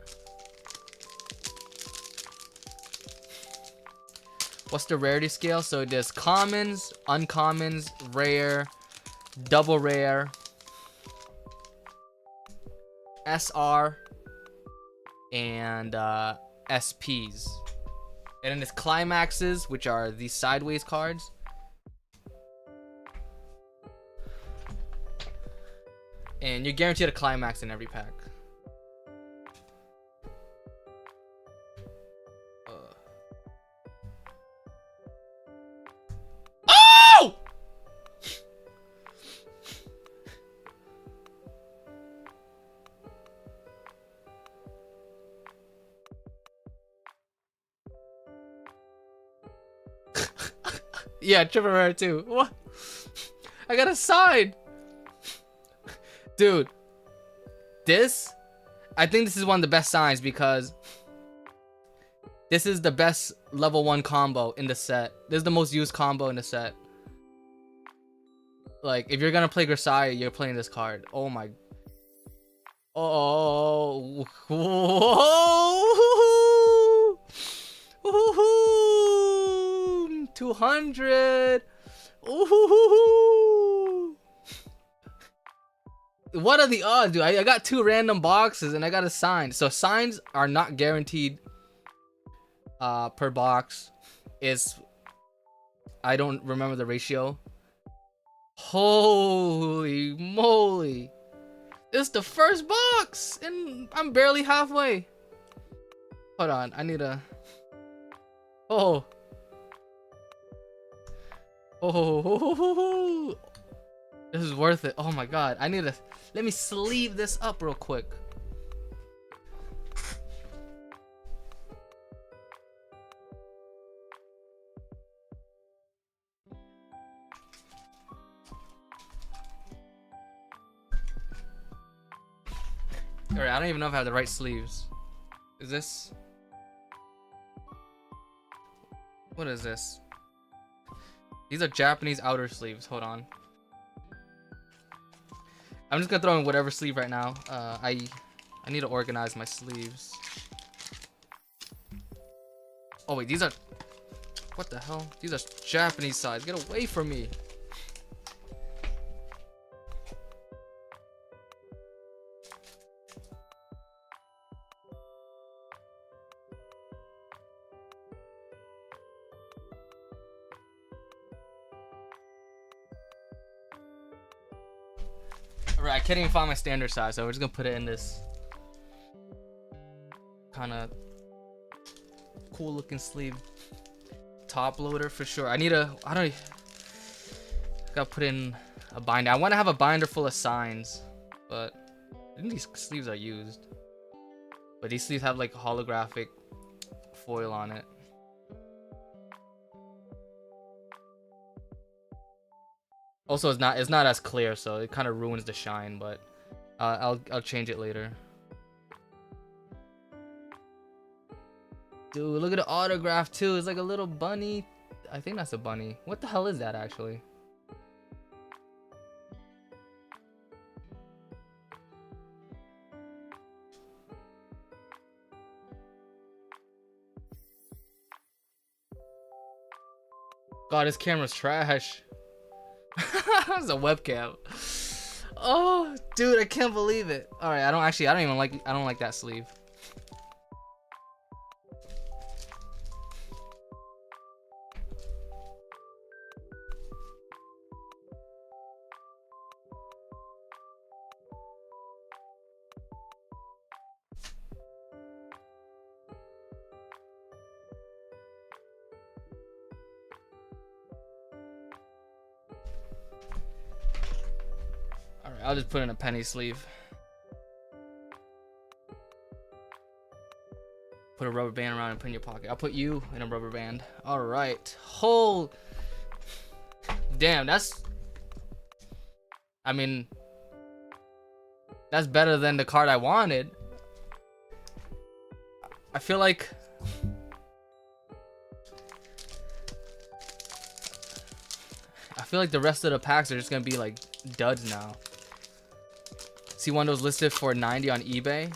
What's the rarity scale? So there's commons, uncommons, rare, double rare, SR, and SPs. And then there's climaxes, which are these sideways cards. And you're guaranteed a climax in every pack. Oh! Yeah, triple rare too. What? I got a sign. Dude, I think this is one of the best signs because this is the best level 1 combo in the set. This is the most used combo in the set. Like, if you're gonna play Grisaia, you're playing this card. Oh my. Oh. Whoa. 200. Ooh. What are the odds, dude? I got 2 random boxes and I got a sign. So signs are not guaranteed per box. I don't remember the ratio. Holy moly. It's the first box and I'm barely halfway. Hold on, I need a... Oh. Oh. This is worth it. Oh my god. I need to... Let me sleeve this up real quick. Alright, I don't even know if I have the right sleeves. Is this... What is this? These are Japanese outer sleeves. Hold on. I'm just gonna throw in whatever sleeve right now. I need to organize my sleeves. Oh wait, these are, what the hell? These are Japanese size. Get away from me. Alright, I can't even find my standard size, so we're just gonna put it in this kind of cool looking sleeve. Top loader for sure. I gotta put in a binder. I want to have a binder full of signs, but I think these sleeves are used. But these sleeves have like holographic foil on it. Also, it's not as clear, so it kind of ruins the shine. But I'll change it later. Dude, look at the autograph too. It's like a little bunny. I think that's a bunny. What the hell is that actually? God, this camera's trash. It's a webcam. Oh, dude, I can't believe it. All right, I don't like that sleeve. I'll just put in a penny sleeve. Put a rubber band around and put in your pocket. I'll put you in a rubber band. All right. Damn, I mean, that's better than the card I wanted. I feel like the rest of the packs are just gonna be like duds now. See one of those listed for 90 on eBay.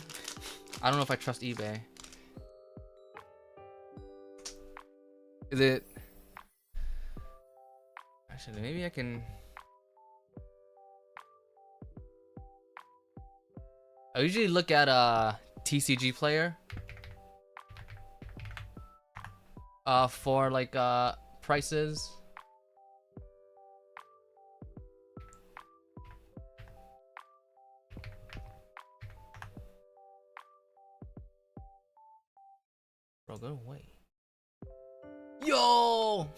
I don't know if I trust eBay. Is it? Actually, maybe I can. I usually look at TCG Player for like prices. Bro, go away. Yo!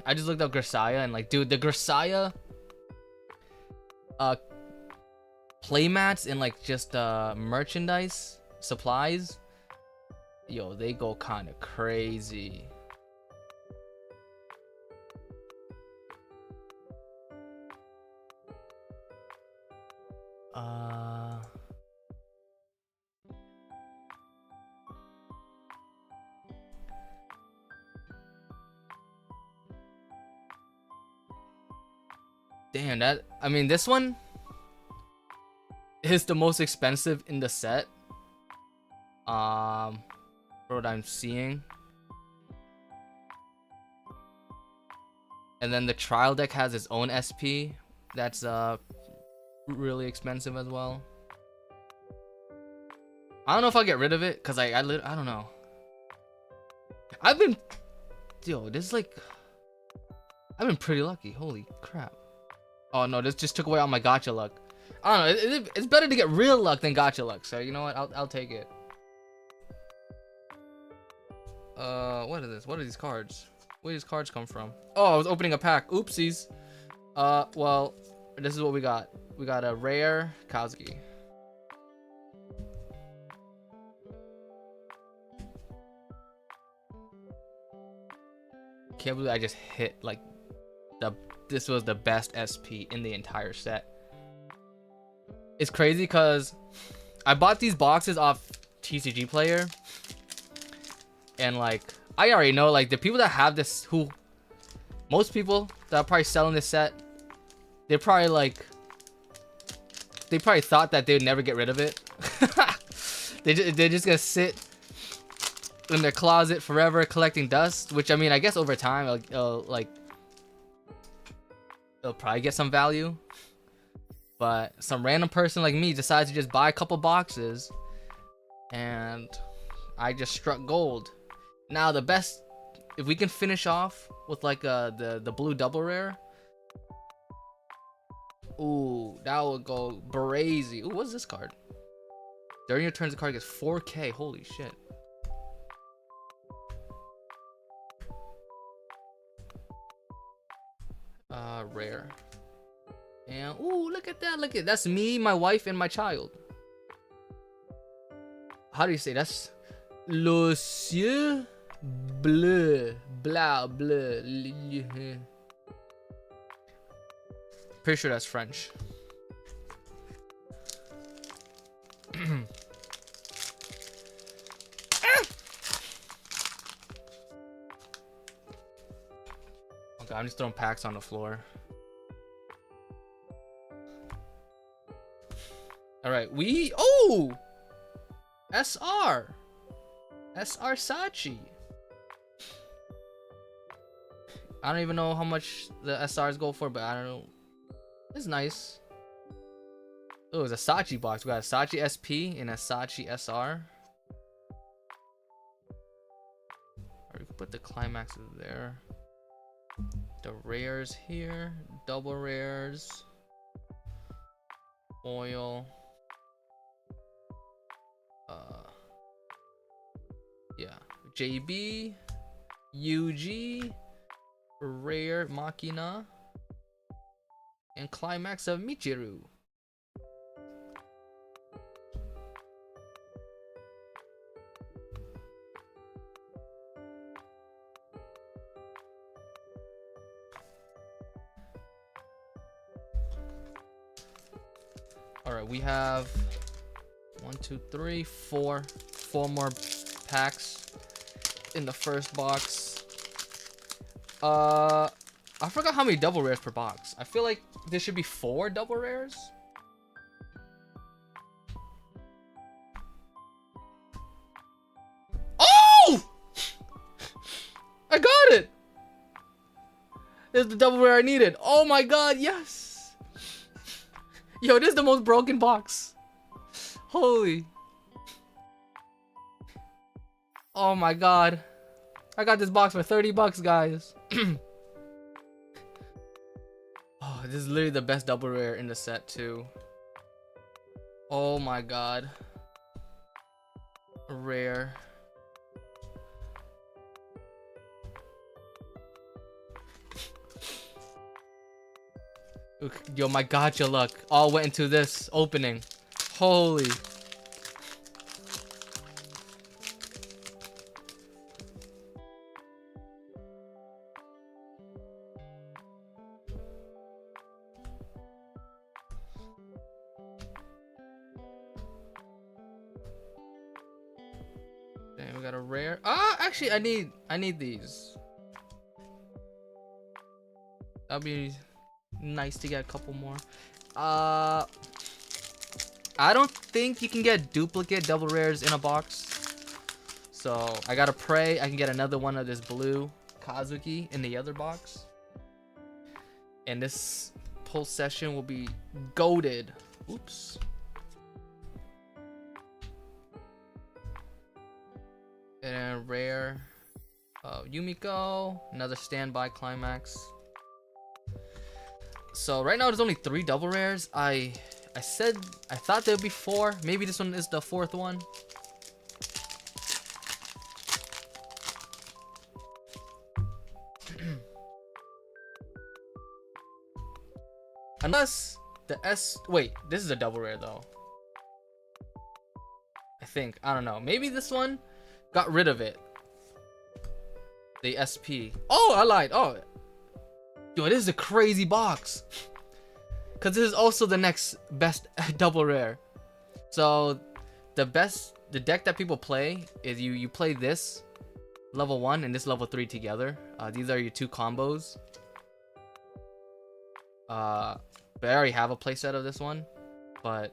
I just looked up Grisaia and like, dude, the Grisaia playmats and like just merchandise supplies, yo, they go kind of crazy. Damn, I mean, this one is the most expensive in the set. For what I'm seeing. And then the trial deck has its own SP. That's really expensive as well. I don't know if I'll get rid of it because I don't know. I've been pretty lucky. Holy crap. Oh no, this just took away all my gacha luck. I don't know. It's better to get real luck than gacha luck. So you know what? I'll take it. What is this? What are these cards? Where do these cards come from? Oh, I was opening a pack. Oopsies. Well, this is what we got. We got a rare Kazuki. Can't believe I just hit like this was the best SP in the entire set. It's crazy because I bought these boxes off TCG Player, and like I already know like the people that have this, most people that are probably selling this set, they're probably like they probably thought that they would never get rid of it. They're just gonna sit in their closet forever collecting dust, which I mean, I guess over time it'll probably get some value. But some random person like me decides to just buy a couple boxes, and I just struck gold. Now the best, if we can finish off with like the blue double rare. Ooh, that would go crazy. Ooh, what's this card? During your turns, the card gets 4K. Holy shit. Rare. And ooh, look at that. Look at that's me, my wife, and my child. How do you say that's le ciel bleu, blau bleu. Pretty sure that's French. Okay, I'm just throwing packs on the floor. All right, SR Sachi. I don't even know how much the SRs go for, but I don't know. It's nice. Oh, it's a Sachi box. We got a Sachi SP and a Sachi SR. Or we can put the climaxes there. The rares here, double rares, foil. Yeah, JB, UG, rare Machina, and climax of Michiru. All right, we have 1, 2, 3, 4 more packs in the first box. I forgot how many double rares per box. I feel like there should be 4 double rares. Oh! I got it! It's the double rare I needed. Oh my god, yes! Yo, this is the most broken box. Holy. Oh my god. I got this box for 30 bucks, guys. Oh, this is literally the best double rare in the set, too. Oh my god. Rare. Yo, my gacha luck all went into this opening. Holy. Dang, we got a rare. Actually, I need these. That'll be nice to get a couple more. I don't think you can get duplicate double rares in a box, so I gotta pray I can get another one of this blue Kazuki in the other box, and this pull session will be goated. Oops. And rare Yumiko, another standby climax. So right now there's only 3 double rares. I thought there'd be 4. Maybe this one is the 4th one. Unless the wait, this is a double rare though. I think. I don't know. Maybe this one got rid of it. The SP. Oh, I lied. Oh. Yo, this is a crazy box. Because this is also the next best double rare. So, the deck that people play is you play this level 1 and this level 3 together. These are your 2 combos. But I already have a playset of this one. but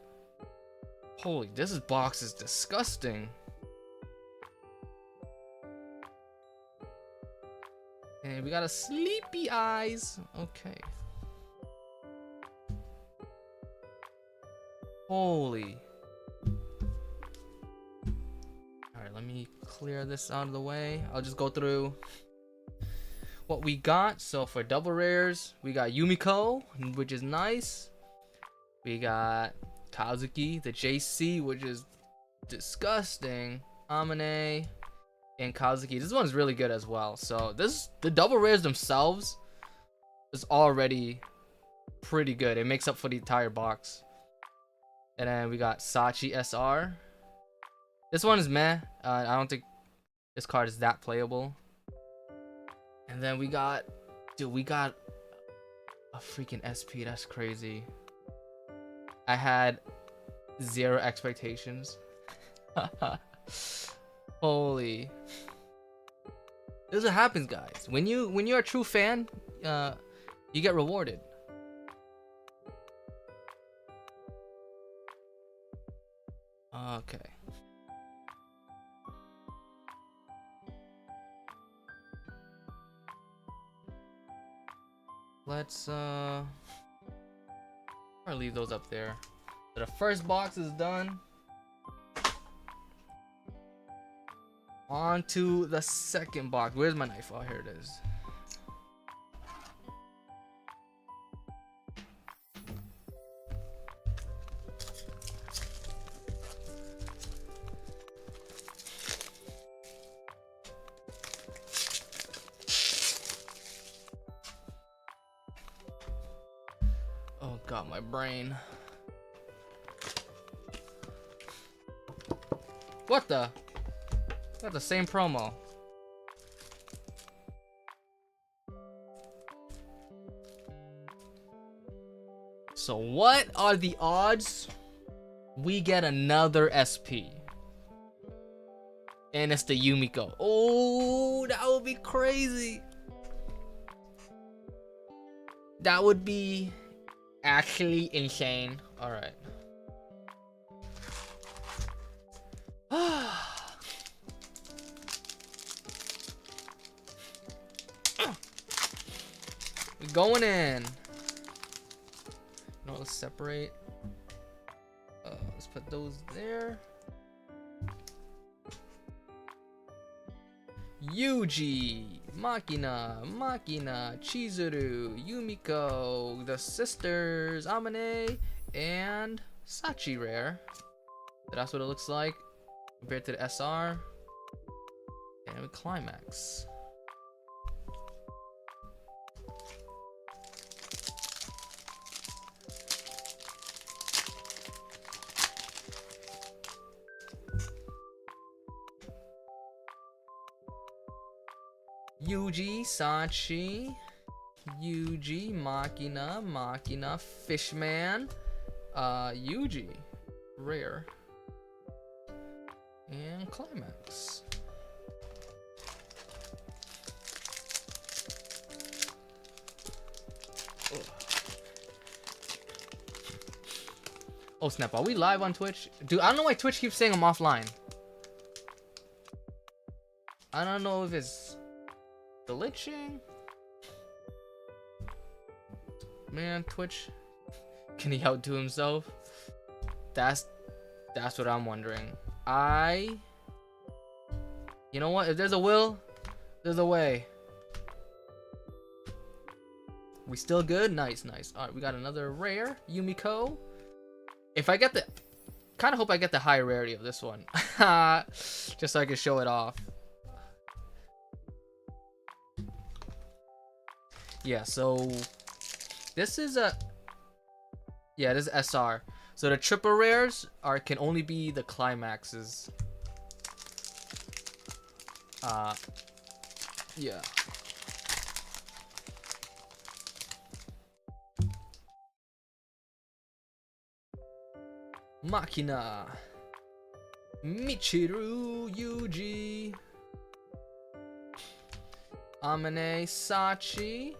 holy, this box is disgusting. And we got a Sleepy Eyes. Okay. Holy. Alright, let me clear this out of the way. I'll just go through what we got. So for double rares, we got Yumiko, which is nice. We got Kazuki, the JC, which is disgusting. Amane and Kazuki. This one's really good as well. So the double rares themselves is already pretty good. It makes up for the entire box. And then we got Sachi SR. This one is meh. I don't think this card is that playable. And then we got a freaking SP. That's crazy. I had 0 expectations. Holy. This is what happens, guys. When you're a true fan, you get rewarded. Okay. Let's I'll leave those up there. So the first box is done. On to the second box. Where's my knife? Oh, here it is. Oh god, my brain. What the? Got the same promo. So what are the odds we get another SP? And it's the Yumiko. Oh, that would be crazy. That would be actually insane. All right. We're going in. No, let's separate. Let's put those there. Yuji, Makina, Chizuru, Yumiko, the sisters, Amane, and Sachi rare. So that's what it looks like compared to the SR. And we climax. Yuji, Sachi, Yuji, Makina, Fishman, Yuji, rare, and climax. Oh snap, are we live on Twitch? Dude, I don't know why Twitch keeps saying I'm offline. I don't know if it's glitching. Man, Twitch, can he outdo himself? That's what I'm wondering. You know what? If there's a will, there's a way. We still good? Nice. All right, we got another rare Yumiko. If I get the, kind of hope I get the high rarity of this one, just so I can show it off. Yeah, so this is a, yeah, this is SR. So the triple rares can only be the climaxes. Yeah. Makina, Michiru, Yuji, Amane, Sachi,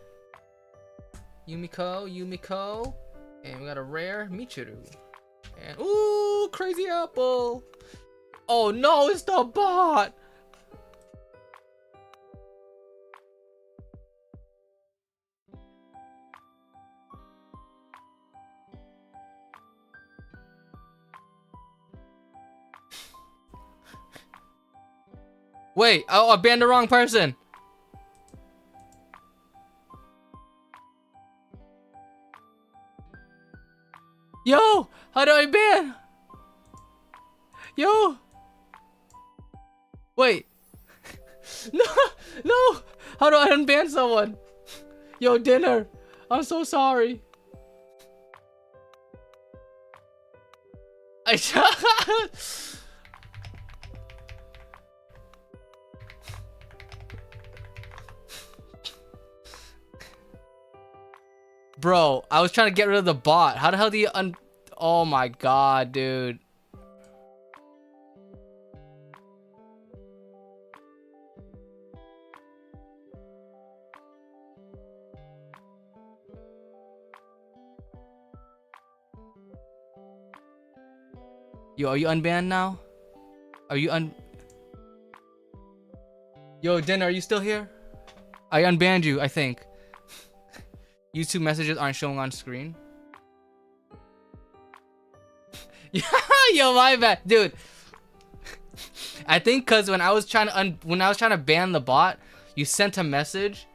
Yumiko, and we got a rare Michiru. And ooh, crazy apple. Oh no, it's the bot. Wait, oh, I banned the wrong person. Yo, how do I ban? Yo. Wait. No, no. How do I unban someone? Yo, dinner. I'm so sorry. Bro, I was trying to get rid of the bot. How the hell do you Oh my god, dude. Yo, are you unbanned now? Are you Yo, Dinner, are you still here? I unbanned you, I think. YouTube messages aren't showing on screen. Yo, my bad, dude. I think cause when I was trying to ban the bot, you sent a message,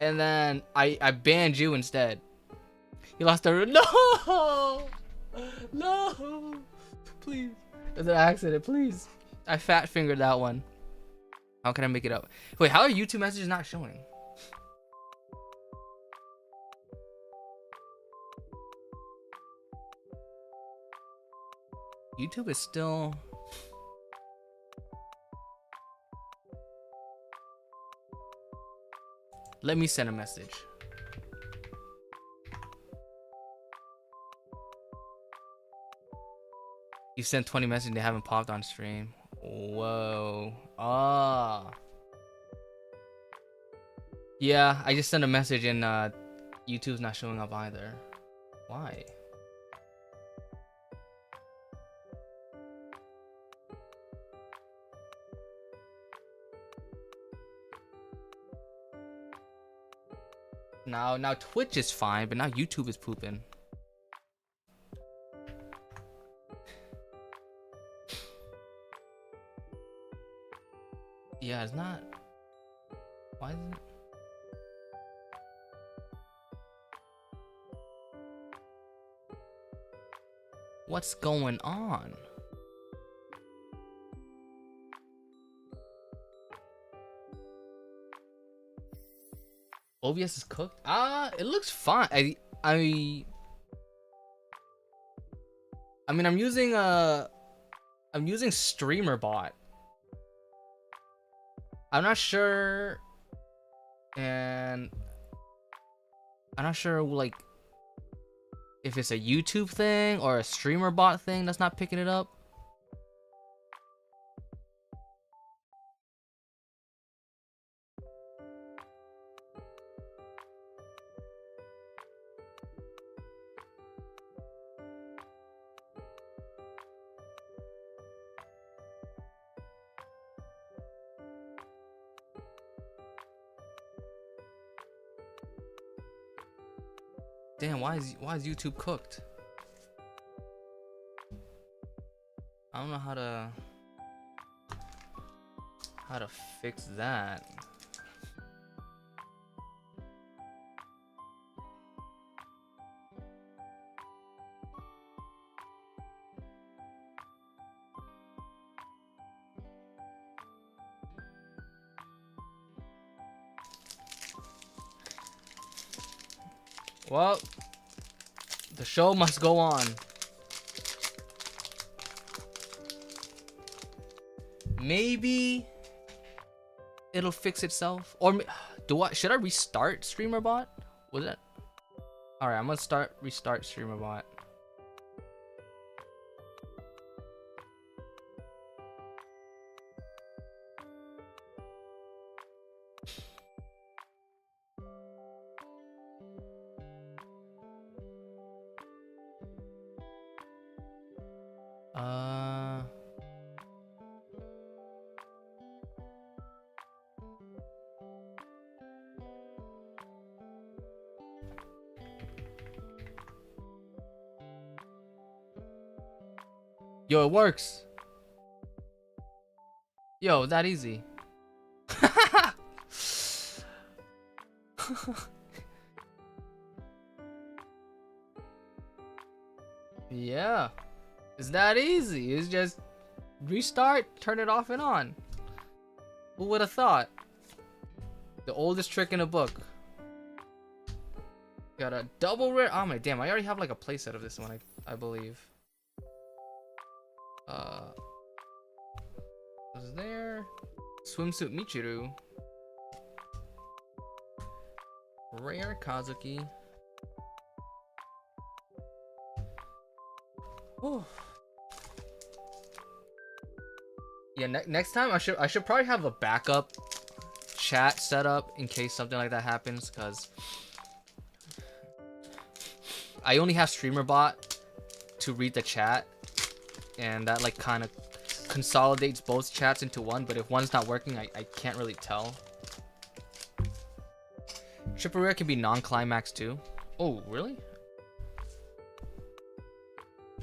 and then I banned you instead. You lost the no, please. It's an accident, please. I fat fingered that one. How can I make it up? Wait, how are YouTube messages not showing? YouTube is still... Let me send a message. You sent 20 messages and they haven't popped on stream. Whoa. Ah. Yeah, I just sent a message and YouTube's not showing up either. Why? Now Twitch is fine, but now YouTube is pooping. Yeah, it's not. Why is it? What's going on? OBS is cooked. It looks fine. I mean, I'm using Streamer Bot. I'm not sure, and I'm not sure like if it's a YouTube thing or a Streamer Bot thing that's not picking it up. Damn, why is YouTube cooked? I don't know how to fix that. Well, the show must go on. Maybe it'll fix itself, or should I restart Streamer Bot? Was that? All right, I'm gonna restart Streamer Bot. Yo, it works. Yo, that easy. Yeah, it's that easy. It's just restart, turn it off and on. Who would have thought? The oldest trick in the book. Got a double rare. Oh my damn! I already have like a playset of this one, I believe. Was there? Swimsuit Michiru. Rare Kazuki. Oh. Yeah, next time I should probably have a backup chat set up in case something like that happens, cause I only have StreamerBot to read the chat, and that like kind of consolidates both chats into one. But if one's not working, I can't really tell. Triple rare can be non-climax too. Oh, really?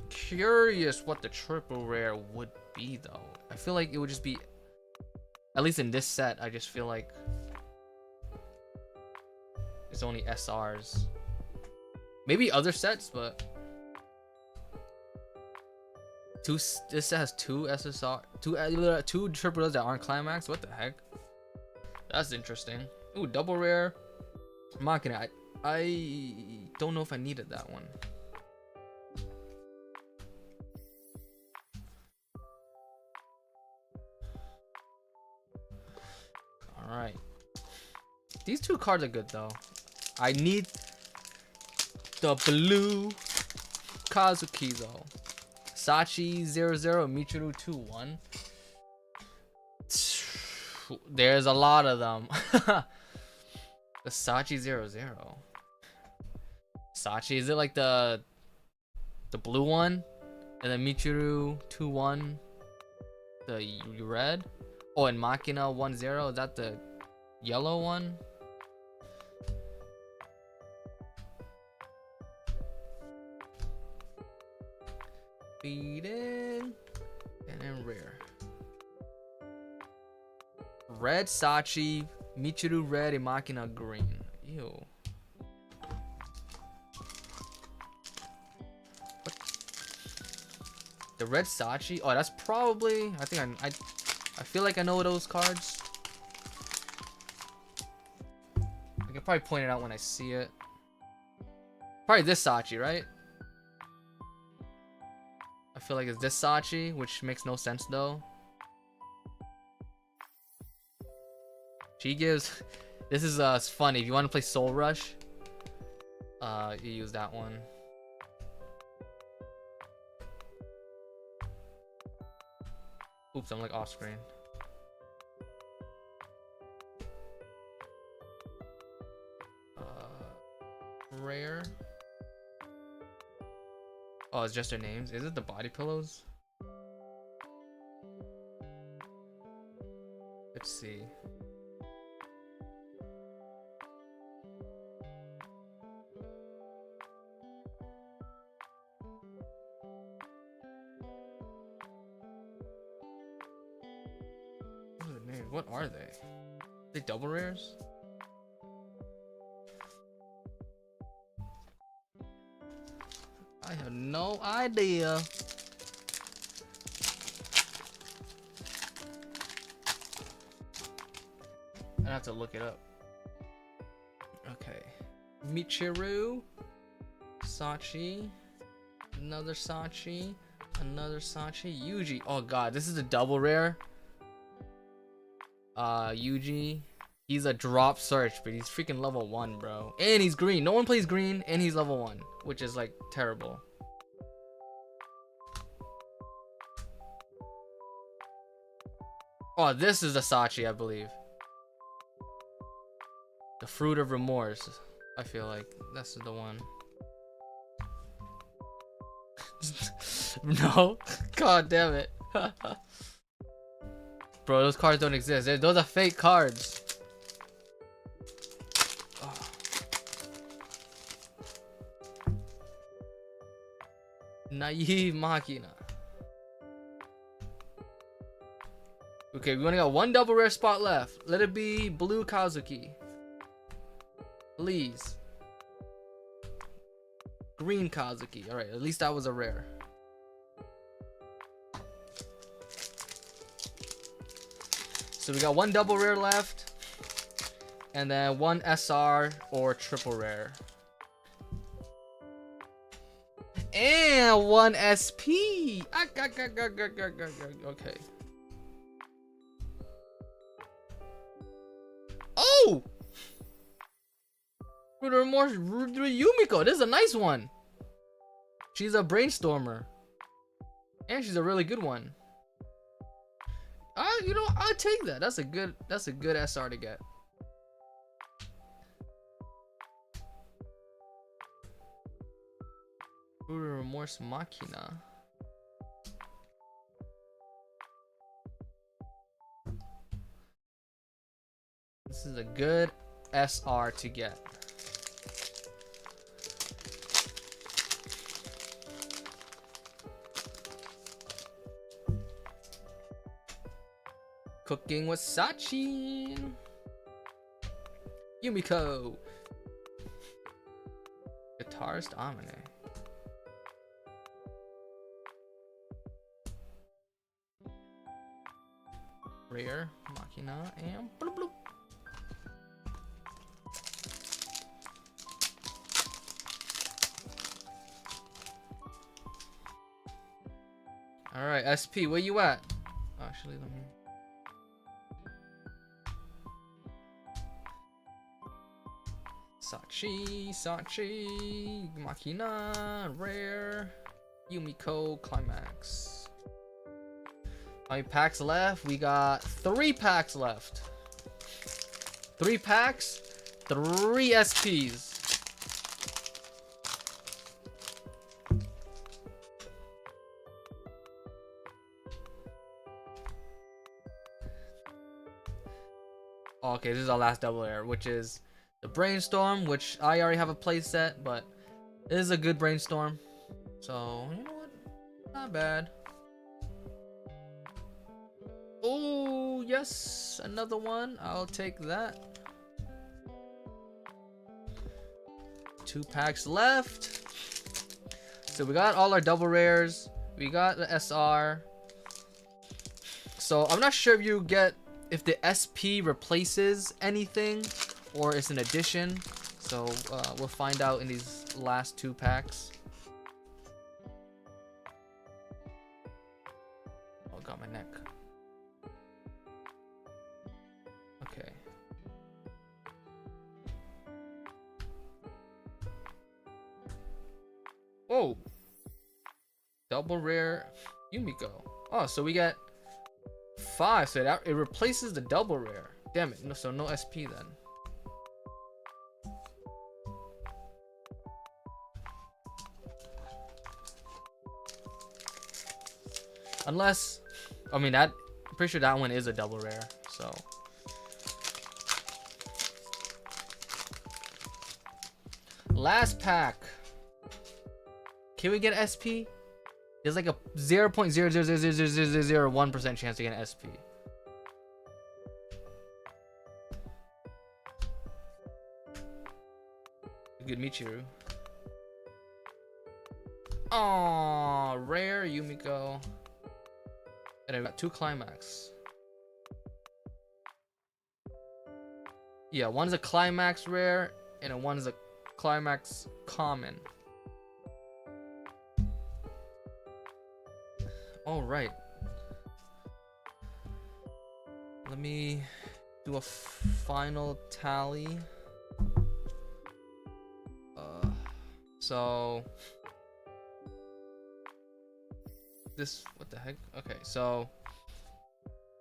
Curious what the triple rare would be though. I feel like it would just be, at least in this set, I just feel like it's only SRs. Maybe other sets, but this set has two SSR, two triple rares that aren't climax. What the heck? That's interesting. Ooh, double rare. Machina. I don't know if I needed that one. Alright. These two cards are good though. I need the blue Kazuki though. Sachi 00, Michiru 2-1. There's a lot of them. The Sachi 00. Sachi, is it like the blue one? And then Michiru 2-1. The red? Oh, and Machina 1-0. Is that the yellow one? Beating. And then rare. Red Sachi, Michiru red, and Machina green. Ew. What? The red Sachi? Oh, that's probably. I think I feel like I know those cards. I can probably point it out when I see it. Probably this Sachi, right? I feel like it's this Sachi, which makes no sense though. She gives. This is funny. If you want to play Soul Rush, you use that one. Oops, I'm like off screen. Rare. Oh, it's just their names. Is it the body pillows? Let's see. What are they? Are they double rares? I have no idea. I have to look it up. Okay. Michiru. Sachi. Another Sachi. Another Sachi. Yuji. Oh god, this is a double rare. Yuji. He's a drop search, but he's freaking level 1, bro. And he's green. No one plays green, and he's level 1, which is like terrible. Oh, this is the Sachi, I believe. The Fruit of Remorse. I feel like that's the one. No? God damn it. Bro, those cards don't exist. Those are fake cards. Oh. Naive Machina. Okay, we only got one double rare spot left. Let it be blue Kazuki. Please. Green Kazuki. Alright, at least that was a rare. So we got one double rare left. And then one SR or triple rare. And one SP. Okay. Oh! Yumiko, this is a nice one. She's a brainstormer. And she's a really good one. You know, I'll take that. That's a good SR to get. Remorse Machina. This is a good SR to get. Cooking with Sachin. Yumiko. Guitarist Amine. Rare Machina and bloop bloop. All right, SP, where you at? Actually, let me. Sachi, Machina, Rare, Yumiko, Climax. How many packs left? We got 3 packs left. 3 packs, 3 SPs. Okay, this is our last double rare, which is the Brainstorm, which I already have a play set, but it is a good Brainstorm. So, you know what? Not bad. Oh, yes, another one. I'll take that. 2 packs left. So we got all our double rares. We got the SR. So I'm not sure if the SP replaces anything or it's an addition. So we'll find out in these last 2 packs. Oh, got my neck. Okay. Whoa. Double rare Yumiko. Oh, so we got 5. So it replaces the double rare. Damn it. No, so no SP then. Unless, I mean, I'm pretty sure that one is a double rare. So. Last pack. Can we get SP? There's like a 0.0000001% chance to get an SP. Good Michiru. Aww, rare Yumiko. And I got 2 Climax. Yeah, one's a Climax rare and one's a Climax common. All right. Let me do a final tally. So this, what the heck? Okay, so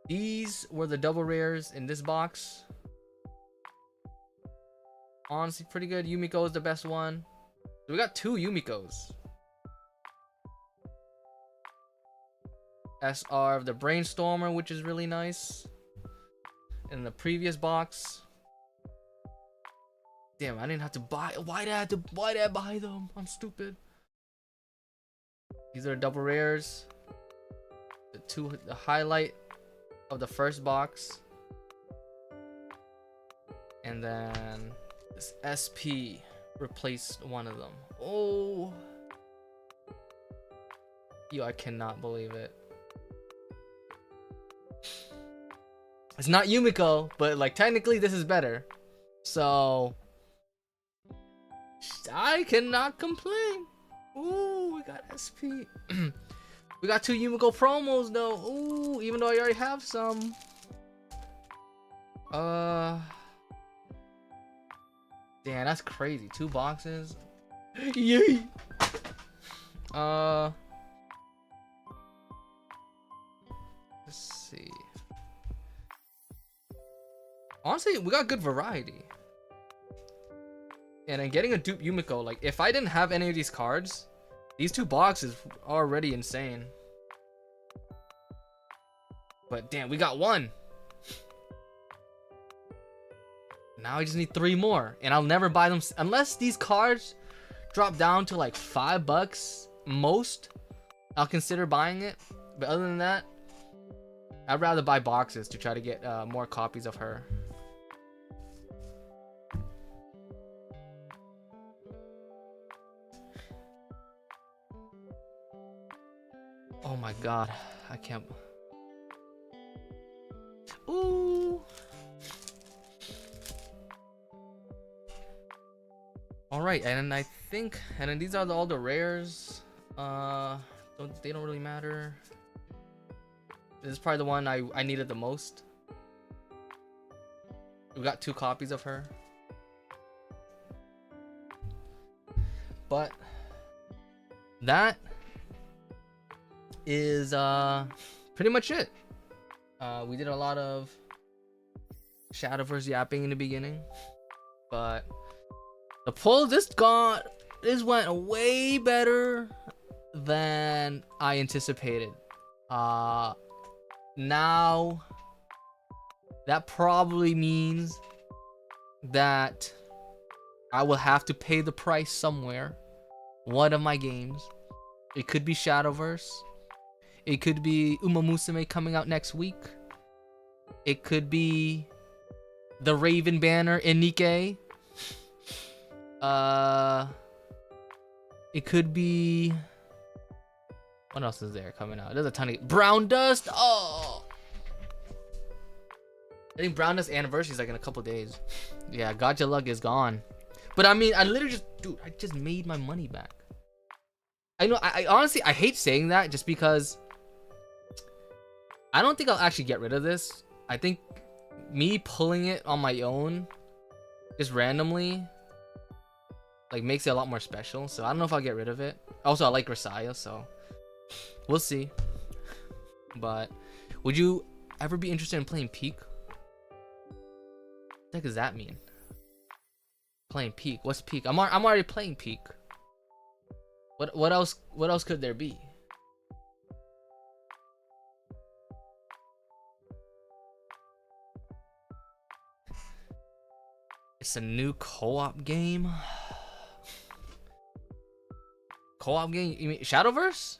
these were the double rares in this box. Honestly, pretty good. Yumiko is the best one. So we got 2 Yumikos. SR of the Brainstormer, which is really nice. In the previous box. Damn, I didn't have to buy. Why did I buy them? I'm stupid. These are double rares. The highlight of the first box. And then this SP replaced one of them. Oh. Yo, I cannot believe it. It's not Yumiko, but like technically this is better. So I cannot complain. Ooh, we got SP. We got 2 Yumiko promos though. Ooh, even though I already have some. Damn, that's crazy. 2 boxes. Yay. Let's see. Honestly, we got good variety. And then getting a dupe Yumiko, like if I didn't have any of these cards, these 2 boxes are already insane. But damn, we got 1. Now I just need 3 more, and I'll never buy them unless these cards drop down to like $5 most. I'll consider buying it, but other than that, I'd rather buy boxes to try to get more copies of her. Oh my god, I can't. Ooh. All right, and I think, and then these are all the rares. They don't really matter. This is probably the one I needed the most. We got 2 copies of her. But that is pretty much it. We did a lot of Shadowverse yapping in the beginning, but the pull this went way better than I anticipated. Now that probably means that I will have to pay the price somewhere. One of my games. It could be Shadowverse. It could be Uma Musume coming out next week. It could be the Raven banner in Nikkei. It could be, what else is there coming out? There's a ton of Brown Dust. Oh, I think Brown Dust anniversary is like in a couple days. Yeah, Gacha Luck is gone. But I mean, I literally just, dude, I just made my money back. I know, I honestly, I hate saying that just because I don't think I'll actually get rid of this. I think me pulling it on my own, just randomly, like makes it a lot more special. So I don't know if I'll get rid of it. Also, I like Grisaia, so we'll see. But would you ever be interested in playing Peak? What the heck does that mean? Playing Peak? What's Peak? I'm already playing Peak. What else could there be? It's a new co-op game. Co-op game? You mean Shadowverse?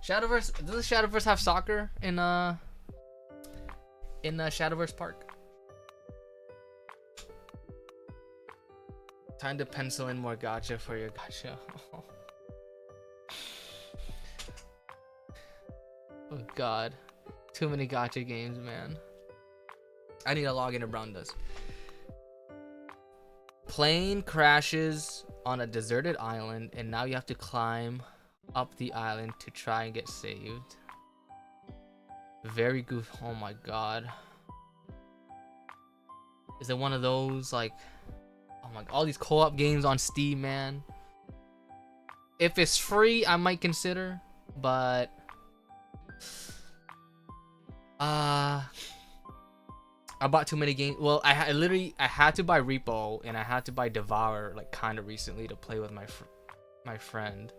Shadowverse? Does Shadowverse have soccer in Shadowverse Park? Time to pencil in more gacha for your gacha. Oh god, too many gacha games, man. I need to log into Brown Dust. Plane crashes on a deserted island, and now you have to climb up the island to try and get saved. Very goof. Oh my god. Is it one of those like, oh my, all these co-op games on Steam, man? If it's free, I might consider, but I bought too many games. Well, I had to buy Repo and I had to buy Devour like kind of recently to play with my friend.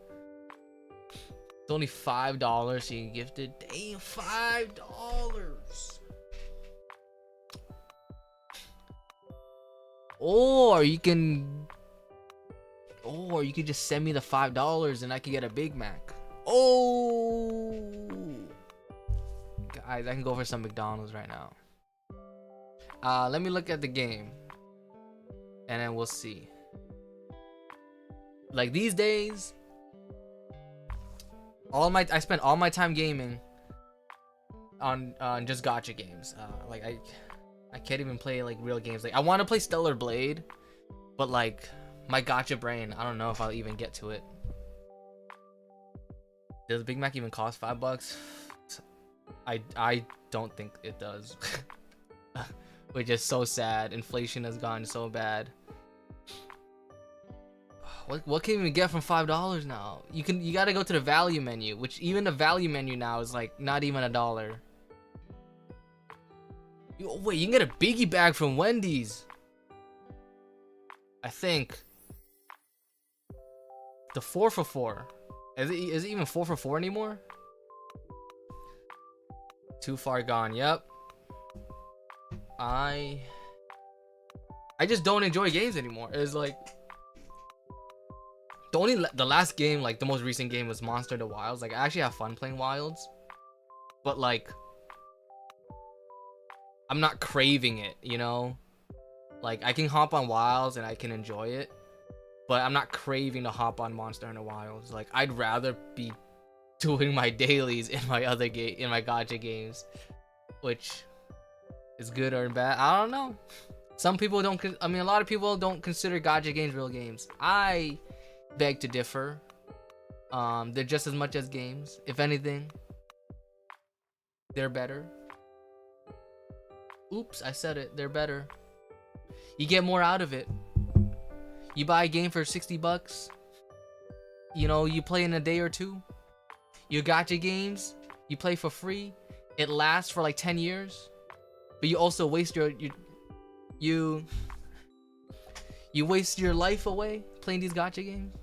It's only $5 so you can gift it. Damn, $5. Or you can just send me the $5 and I can get a Big Mac. Oh, guys, I can go for some McDonald's right now. Let me look at the game, and then we'll see. Like these days, I spend all my time gaming on just gacha games. Like I can't even play like real games. Like I want to play Stellar Blade, but like my gacha brain, I don't know if I'll even get to it. Does Big Mac even cost $5? I don't think it does. Which is so sad. Inflation has gone so bad. What can we get from $5 now? You gotta go to the value menu, which even the value menu now is like not even $1. Wait, you can get a biggie bag from Wendy's. I think the 4 for 4. Is it even 4 for 4 anymore? Too far gone. Yep. I just don't enjoy games anymore. It's like the last game, like the most recent game, was Monster the Wilds. Like I actually have fun playing Wilds, but like I'm not craving it, you know? Like I can hop on Wilds and I can enjoy it, but I'm not craving to hop on Monster in the Wilds. Like I'd rather be doing my dailies in my other game, in my gacha games, which is good or bad. I don't know. Some people don't. I mean, a lot of people don't consider gacha games real games. I beg to differ. They're just as much as games. If anything, they're better. Oops, I said it. They're better. You get more out of it. You buy a game for $60. You know, you play in a day or two. Your gacha games, you play for free. It lasts for like 10 years. But you also waste you waste your life away playing these gacha games.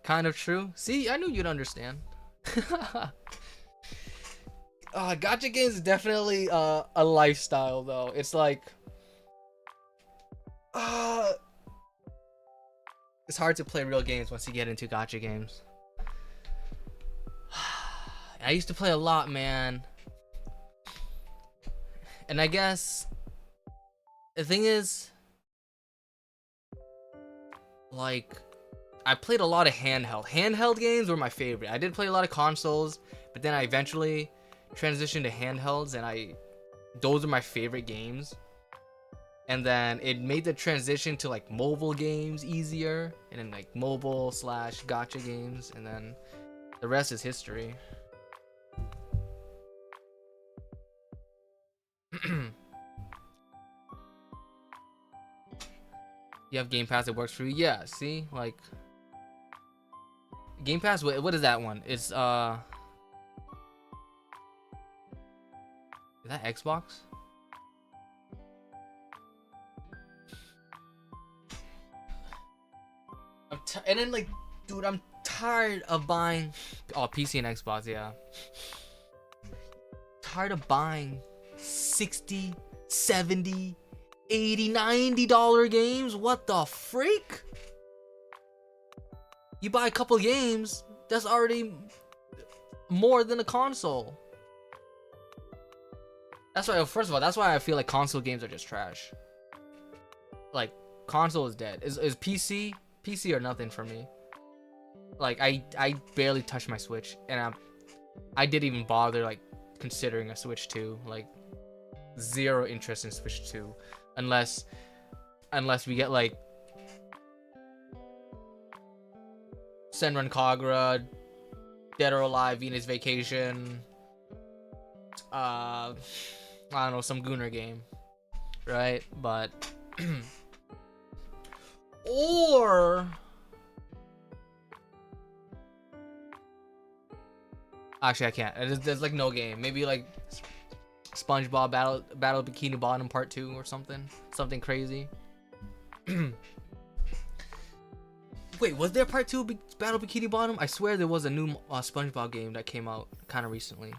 Kind of true. See, I knew you'd understand. Gacha games is definitely a lifestyle though. It's like it's hard to play real games once you get into gacha games. I used to play a lot, man. And I guess the thing is, like, I played a lot of handheld games were my favorite. I did play a lot of consoles, but then I eventually transitioned to handhelds, and those are my favorite games. And then it made the transition to like mobile games easier, and then like mobile / gacha games, and then the rest is history. You have Game Pass, it works for you. Yeah, see, like Game Pass, what is that one? It's is that Xbox? And then like, dude, I'm tired of buying PC and Xbox, yeah. Tired of buying $60, $70, $80, $90 games. What the freak? You buy a couple games, that's already more than a console. That's why, first of all, that's why I feel like console games are just trash. Like, console is dead. Is PC or nothing for me. Like I barely touch my Switch, and I didn't even bother like considering a Switch 2. Like, zero interest in Switch 2 unless we get like Senran Kagura, Dead or Alive, Venus Vacation, I don't know, some Gunner game, right? But or actually I can't. There's like no game. Maybe like SpongeBob Battle Bikini Bottom Part 2 or something crazy. Wait, was there Part 2 Battle Bikini Bottom? I swear there was a new SpongeBob game that came out kind of recently.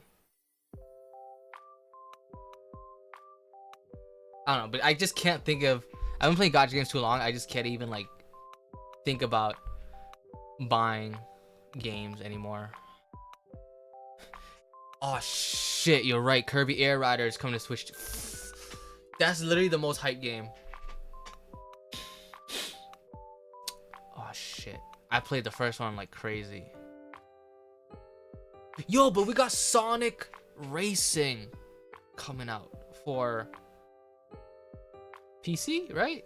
I don't know, but I just can't think of. I've been playing gacha games too long. I just can't even like think about buying games anymore. Oh shit, you're right. Kirby Air Rider is coming to Switch. That's literally the most hyped game. Oh shit. I played the first one like crazy. Yo, but we got Sonic Racing coming out for PC, right?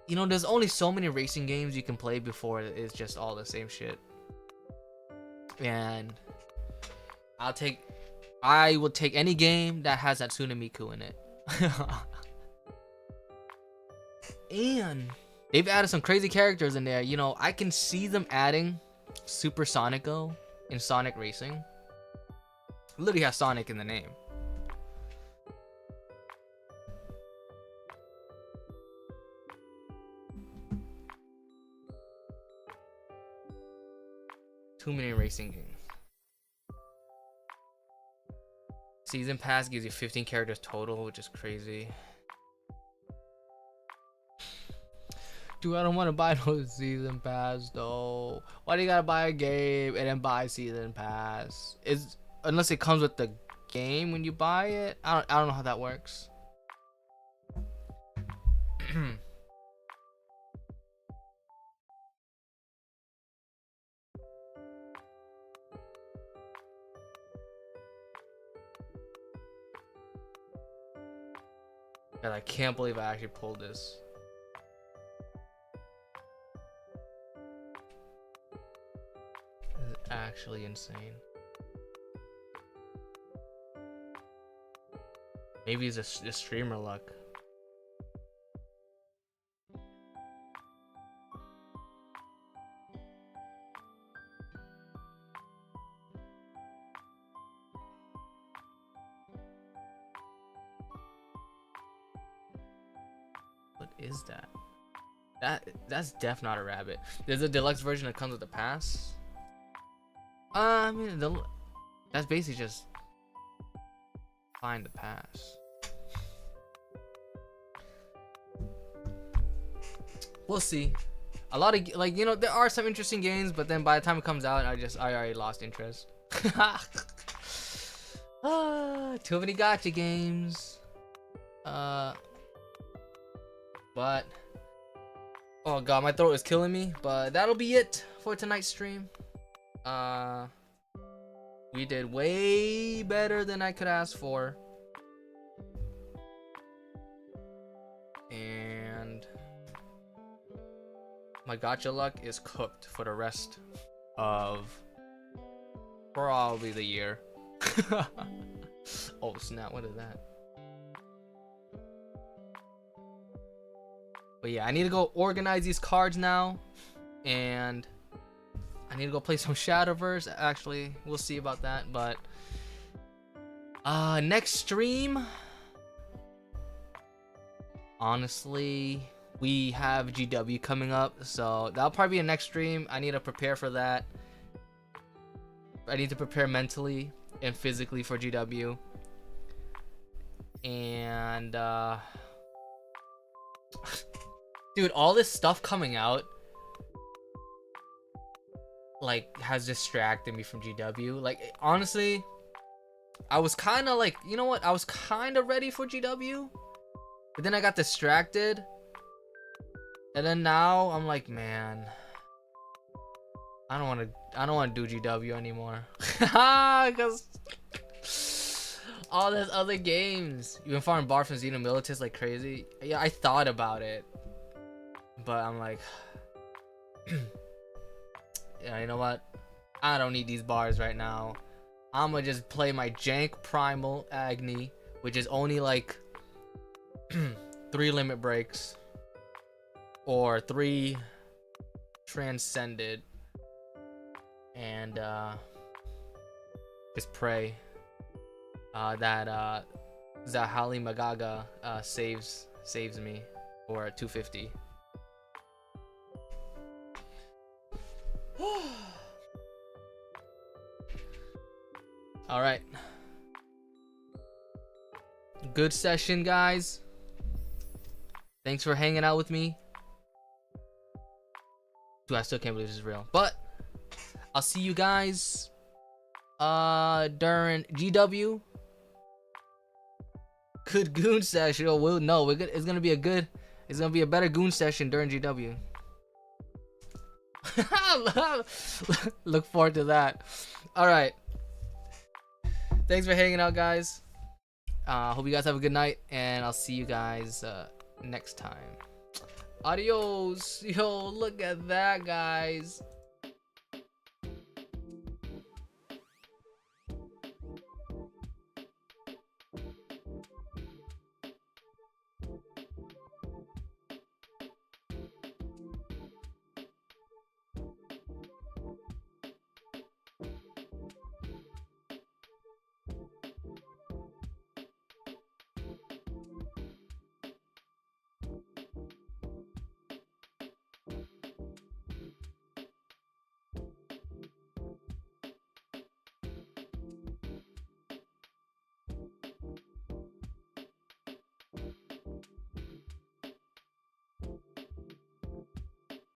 You know, there's only so many racing games you can play before it's just all the same shit. And I will take any game that has Hatsune Miku in it. And they've added some crazy characters in there. You know, I can see them adding Super Sonico in Sonic Racing. Literally has Sonic in the name. Too many racing games. Season Pass gives you 15 characters total, which is crazy. Dude, I don't want to buy no Season Pass though. Why do you gotta buy a game and then buy Season Pass? Unless it comes with the game when you buy it. I don't know how that works. God, I can't believe I actually pulled this. This is actually insane. Maybe it's a streamer luck. What is that? That's def not a rabbit. There's a deluxe version that comes with the pass. I mean, that's basically just find the pass. We'll see. A lot of like, you know, there are some interesting games, but then by the time it comes out, I already lost interest. Too many gacha games. But oh god, my throat is killing me. But that'll be it for tonight's stream. We did way better than I could ask for. And my gacha luck is cooked for the rest of probably the year. Oh snap, what is that? But yeah, I need to go organize these cards now. And I need to go play some Shadowverse. Actually, we'll see about that. But next stream, honestly, we have GW coming up, so that'll probably be a next stream. I need to prepare for that. I need to prepare mentally and physically for GW. And dude, all this stuff coming out like has distracted me from GW. Like honestly, I was kind of like, you know what? I was kind of ready for GW, but then I got distracted. And then now I'm like, man, I don't want to do GW anymore. Cuz all those other games. You've been farming Barf and Xenomilitus like crazy. Yeah, I thought about it, but I'm like, yeah, you know what? I don't need these bars right now. I'm gonna just play my jank Primal Agni, which is only like 3 limit breaks or 3 transcended, and just pray that Zahali Magaga saves me for 250. All right, good session, guys. Thanks for hanging out with me. Dude, I still can't believe this is real. But I'll see you guys during GW. Good goon session. Oh, well, no, we're good. It's gonna be a better goon session during GW. Look forward to that. All right. Thanks for hanging out, guys. Hope you guys have a good night, and I'll see you guys next time. Adios. Yo, look at that, guys.